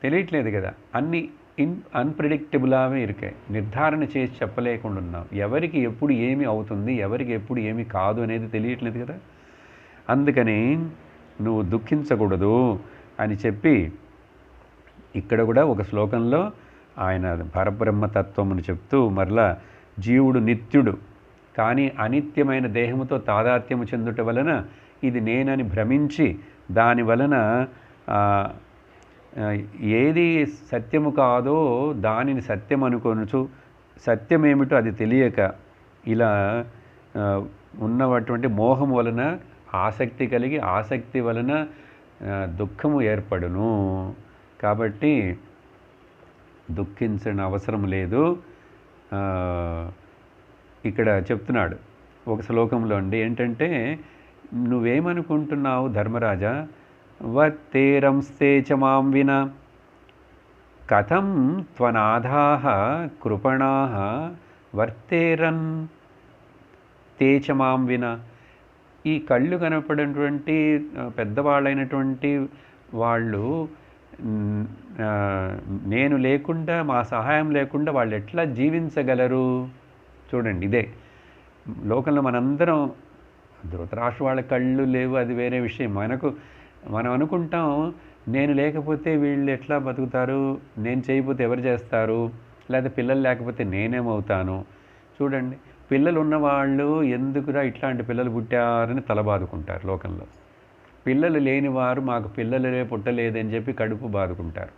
తెలియట్లేదు కదా. అన్నీ అన్ప్రెడిక్టబుల్గానే ఇరికాయి, నిర్ధారణ చేసి చెప్పలేకుండా ఉన్నాం. ఎవరికి ఎప్పుడు ఏమి అవుతుంది, ఎవరికి ఎప్పుడు ఏమి కాదు అనేది తెలియట్లేదు కదా. అందుకని నువ్వు దుఃఖించకూడదు అని చెప్పి ఇక్కడ కూడా ఒక శ్లోకంలో ఆయన పరబ్రహ్మతత్వమును చెప్తూ మరలా జీవుడు నిత్యుడు కానీ అనిత్యమైన దేహముతో తాదాత్మ్యము చెందుట వలన ఇది నేనని భ్రమించి దాని వలన ఏది సత్యము కాదో దానిని సత్యం అనుకొనుచు సత్యమేమిటో అది తెలియక ఇలా ఉన్నటువంటి మోహం వలన ఆసక్తి కలిగి ఆసక్తి వలన దుఃఖము ఏర్పడును. కాబట్టి దుఃఖించని అవసరం లేదు. ఇక్కడ చెప్తున్నాడు ఒక శ్లోకంలో అండి, ఏంటంటే నువ్వేమనుకుంటున్నావు ధర్మరాజా, వత్తేరంస్తే చ మాం విన కథం త్వనాథాః కృపణాః వర్తేరన్ తే చ మాం విన. ఈ కళ్ళు కనపడినటువంటి పెద్దవాళ్ళైనటువంటి వాళ్ళు నేను లేకుండా, మా సహాయం లేకుండా వాళ్ళు ఎట్లా జీవించగలరు? చూడండి, ఇదే లోకంలో మనందరం, ధృతరాష్ట్ర వాళ్ళ కళ్ళు లేవు, అది వేరే విషయం. మనం అనుకుంటాం నేను లేకపోతే వీళ్ళు ఎట్లా బతుకుతారు, నేను చేయకపోతే ఎవరు చేస్తారు, లేదా పిల్లలు లేకపోతే నేనేమవుతాను. చూడండి, పిల్లలు ఉన్నవాళ్ళు ఎందుకురా ఇట్లాంటి పిల్లలు పుట్టారని తలబాదుకుంటారు లోకంలో. పిల్లలు లేనివారు మాకు పిల్లలే పుట్టలేదని చెప్పి కడుపు బాదుకుంటారు.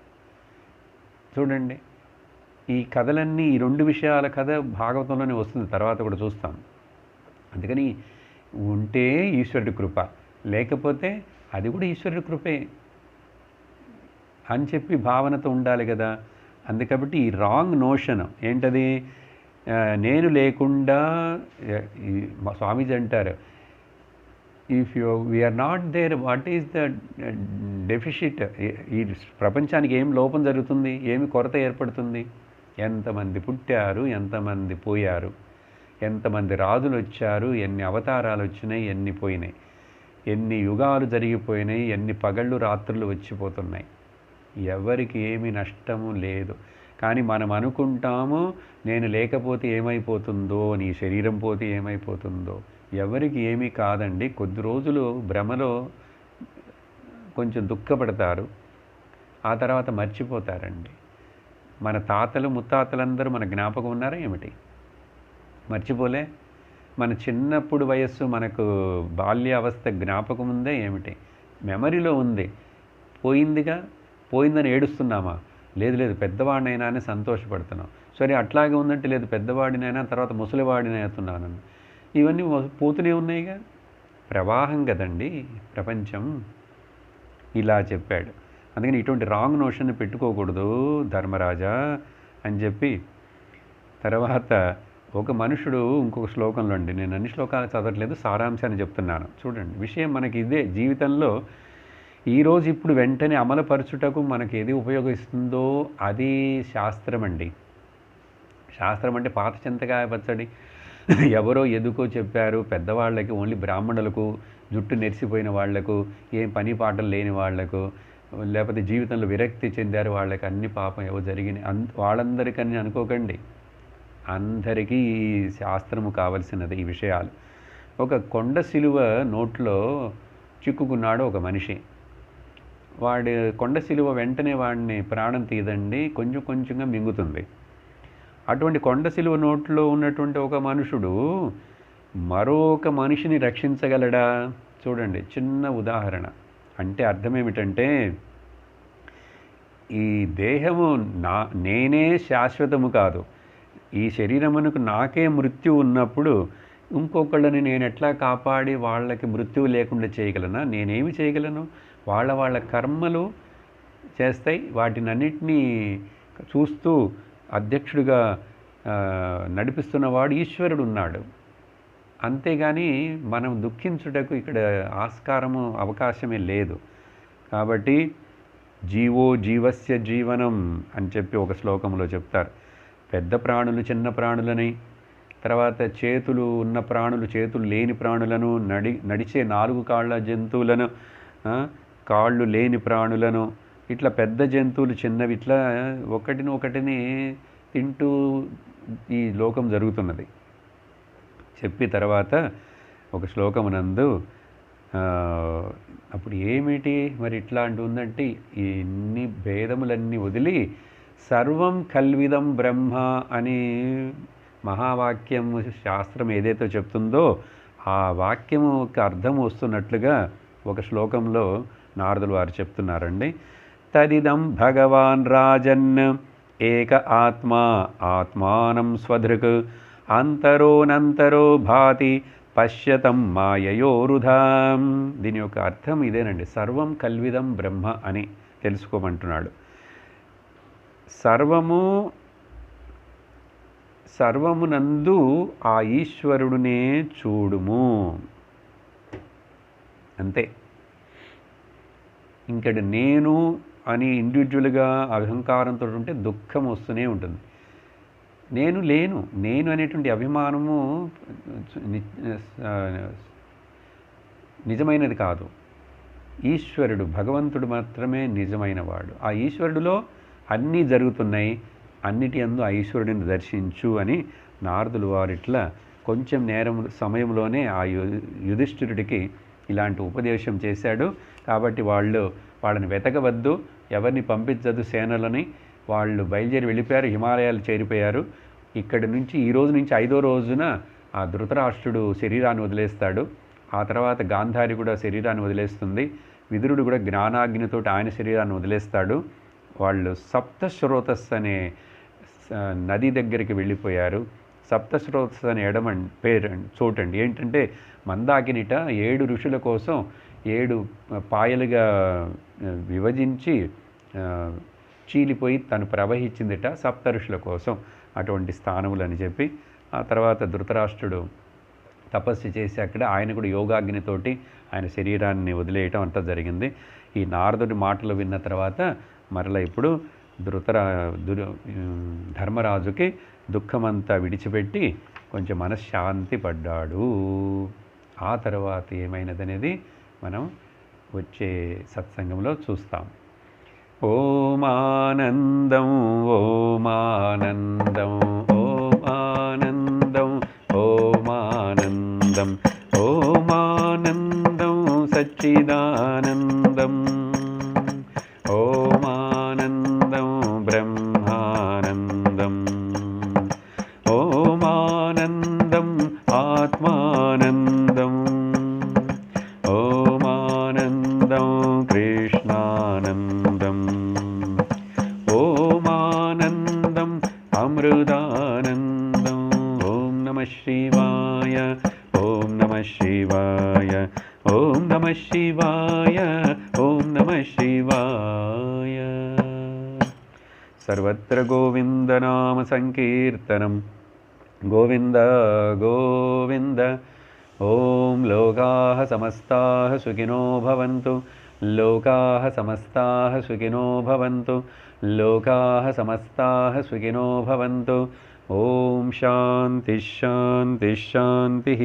చూడండి, ఈ కథలన్నీ, ఈ 2 విషయాల కథ భాగవతంలోనే వస్తుంది, తర్వాత కూడా చూస్తాం. అందుకని ఉంటే ఈశ్వరుడి కృప, లేకపోతే అది కూడా ఈశ్వరుడి కృపే అని చెప్పి భావనతో ఉండాలి కదా. అందుకబట్టి ఈ రాంగ్ నోషన్ ఏంటది, నేను లేకుండా, స్వామీజీ అంటారు, if we are not there what is the deficit, ఈ ప్రపంచానికి ఏం లోపం జరుగుతుంది, ఏమి కొరత ఏర్పడుతుంది. ఎంతమంది పుట్టారు, ఎంతమంది పోయారు, ఎంతమంది రాజులు వచ్చారు, ఎన్ని అవతారాలు వచ్చినాయి, ఎన్ని పోయినాయి, ఎన్ని యుగాలు జరిగిపోయినాయి, ఎన్ని పగళ్ళు రాత్రులు వచ్చిపోతున్నాయి. ఎవరికి ఏమి నష్టము లేదు. కానీ మనం అనుకుంటాము నేను లేకపోతే ఏమైపోతుందో, నీ శరీరం పోతే ఏమైపోతుందో. ఎవరికి ఏమీ కాదండి. కొద్ది రోజులు భ్రమలో కొంచెం దుఃఖపడతారు, ఆ తర్వాత మర్చిపోతారండి. మన తాతలు ముత్తాతలందరూ మన జ్ఞాపకం ఉన్నారా ఏమిటి? మర్చిపోలే. మన చిన్నప్పుడు వయస్సు, మనకు బాల్యావస్థ జ్ఞాపకం ఉందే ఏమిటి? మెమరీలో ఉంది. పోయిందిగా, పోయిందని ఏడుస్తున్నామా? లేదు పెద్దవాడినైనా అని సంతోషపడుతున్నాం. సరే అట్లాగే ఉందంటే లేదు పెద్దవాడినైనా తర్వాత ముసలివాడిని అవుతున్నాను. ఇవన్నీ పోతూనే ఉన్నాయిగా, ప్రవాహం కదండి ప్రపంచం. ఇలా చెప్పాడు. అందుకని ఇటువంటి రాంగ్ నోషన్ పెట్టుకోకూడదు ధర్మరాజా అని చెప్పి, తర్వాత ఒక మనుషుడు ఇంకొక శ్లోకంలో అండి, నేను అన్ని శ్లోకాలు చదవట్లేదు, సారాంశాన్ని చెప్తున్నాను. చూడండి, విషయం మనకి ఇదే. జీవితంలో ఈరోజు ఇప్పుడు వెంటనే అమలుపరచుటకు మనకి ఏది ఉపయోగిస్తుందో అది శాస్త్రం అండి. శాస్త్రం అంటే పాత చింతకాయ పచ్చడి, ఎవరో ఎదుకో చెప్పారు పెద్దవాళ్ళకి, ఓన్లీ బ్రాహ్మణులకు, జుట్టు నెరిసిపోయిన వాళ్లకు, ఏం పని పాటలు లేని వాళ్లకు, లేకపోతే జీవితంలో విరక్తి చెందారు వాళ్ళకి, అన్ని పాపం ఏవో జరిగినాయి వాళ్ళందరికని అనుకోకండి. అందరికీ ఈ శాస్త్రము కావలసినది ఈ విషయాలు. ఒక కొండ సిలువ నోట్లో చిక్కుకున్నాడు ఒక మనిషి. వాడి కొండ సిలువ వెంటనే వాడిని ప్రాణం తీయదండి, కొంచెం కొంచెంగా మింగుతుంది. అటువంటి కొండ శిలువ నోట్లో ఉన్నటువంటి ఒక మనుషుడు మరొక మనిషిని రక్షించగలడా? చూడండి, చిన్న ఉదాహరణ. అంటే అర్థం ఏమిటంటే, ఈ దేహము నేనే శాశ్వతము కాదు. ఈ శరీరమునకు నాకే మృత్యు ఉన్నప్పుడు ఇంకొకళ్ళని నేను ఎట్లా కాపాడి వాళ్ళకి మృత్యువు లేకుండా చేయగలనా? నేనేమి చేయగలను? వాళ్ళ కర్మలు చేస్తాయి. వాటినన్నిటినీ చూస్తూ అధ్యక్షుడిగా నడిపిస్తున్నవాడు ఈశ్వరుడు ఉన్నాడు. అంతేగాని మనం దుఃఖించుటకు ఇక్కడ ఆస్కారము, అవకాశమే లేదు. కాబట్టి జీవో జీవస్య జీవనం అని చెప్పి ఒక శ్లోకంలో చెప్తారు. పెద్ద ప్రాణులు చిన్న ప్రాణులని, తర్వాత చేతులు ఉన్న ప్రాణులు చేతులు లేని ప్రాణులను, నడిచే 4 కాళ్ళ జంతువులను, కాళ్ళు లేని ప్రాణులను, ఇట్లా పెద్ద జంతువులు చిన్నవి, ఇట్లా ఒకటిని తింటూ ఈ లోకం జరుగుతున్నది చెప్పి తర్వాత ఒక శ్లోకమునందు అప్పుడు ఏమిటి మరి ఇట్లాంటి ఉందంటే, ఇన్ని భేదములన్నీ వదిలి సర్వం కల్విదం బ్రహ్మ అని మహావాక్యం శాస్త్రం ఏదైతే చెప్తుందో ఆ వాక్యము ఒక అర్థం వస్తున్నట్లుగా ఒక శ్లోకంలో నారదులు వారు చెప్తున్నారండి. తదిదం భగవాన్ రాజన్ ఏక ఆత్మా ఆత్మానం స్వధృక్ అంతరోనంతరో భాతి పశ్యతం మాయయోరుధాం. దీని యొక్క అర్థం ఇదేనండి. సర్వం కల్విదం బ్రహ్మ అని తెలుసుకోమంటున్నాడు. సర్వమునందు ఆ ఈశ్వరుడునే చూడుము, అంతే. ఇంకడ నేను అని ఇండివిజువల్గా అహంకారంతో ఉంటే దుఃఖం వస్తూనే ఉంటుంది. నేను అనేటువంటి అభిమానము నిజమైనది కాదు. ఈశ్వరుడు భగవంతుడు మాత్రమే నిజమైనవాడు. ఆ ఈశ్వరుడిలో అన్నీ జరుగుతున్నాయి. అన్నిటి యందు ఆ ఈశ్వరుడిని దర్శించు అని నారదులు వారిట్లా కొంచెం సమయంలోనే ఆ యుధిష్ఠిరుడికి ఇలాంటి ఉపదేశం చేశాడు. కాబట్టి వాళ్ళని వెతకవద్దు, ఎవరిని పంపించద్దు సేనలని. వాళ్ళు బయలుదేరి వెళ్ళిపోయారు, హిమాలయాలు చేరిపోయారు. ఈ రోజు నుంచి 5వ రోజున ఆ ధృతరాష్ట్రుడు శరీరాన్ని వదిలేస్తాడు. ఆ తర్వాత గాంధారి కూడా శరీరాన్ని వదిలేస్తుంది. విదురుడు కూడా జ్ఞానాగ్నితోటి ఆయన శరీరాన్ని వదిలేస్తాడు. వాళ్ళు సప్తశ్రోతస్ అనే నది దగ్గరికి వెళ్ళిపోయారు. సప్తశ్రోతస్ అనే చోటండి. ఏంటంటే మందాకినిట 7 ఋషుల కోసం 7 పాయలుగా విభజించి చీలిపోయి తను ప్రవహించిందిట సప్త ఋషుల కోసం. అటువంటి స్థానములు అని చెప్పి ఆ తర్వాత ధృతరాష్ట్రుడు తపస్సు చేసి అక్కడ ఆయన కూడా యోగాగ్నితోటి ఆయన శరీరాన్ని వదిలేయటం అంతా జరిగింది. ఈ నారదుడి మాటలు విన్న తర్వాత మరలా ఇప్పుడు ధర్మరాజుకి దుఃఖమంతా విడిచిపెట్టి కొంచెం మనశ్శాంతి పడ్డాడు. ఆ తర్వాత ఏమైనదనేది మనం వచ్చే సత్సంగంలో చూస్తాం. ఓమానందం ఓమానందం ఓమానందం ఓమానందం ఓమానందం సచ్చిదానందం ఓమానందం బ్రహ్మానందం ఓమానందం ఆత్మానందం ఓమానందం కృష్ణానందం ఓమానందం అమృతానందం. ఓం నమః శివాయ ఓం నమః శివాయ ఓం నమః శివాయ ఓం నమః శివాయ. సర్వత్ర గోవిందనామ సంకీర్తనం గోవింద గోవింద. ఓం లోకాః సమస్తాః సుఖినో భవంతు లోకాః సమస్తాః సుఖినో భవంతు లోకాః సమస్తాః సుఖినో భవంతు. ఓం శాంతి శాంతి శాంతి.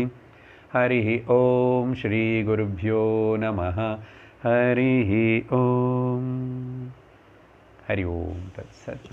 హరి ఓం శ్రీ గురుభ్యో నమః. హరి ఓం. హరి ఓం తత్సత్.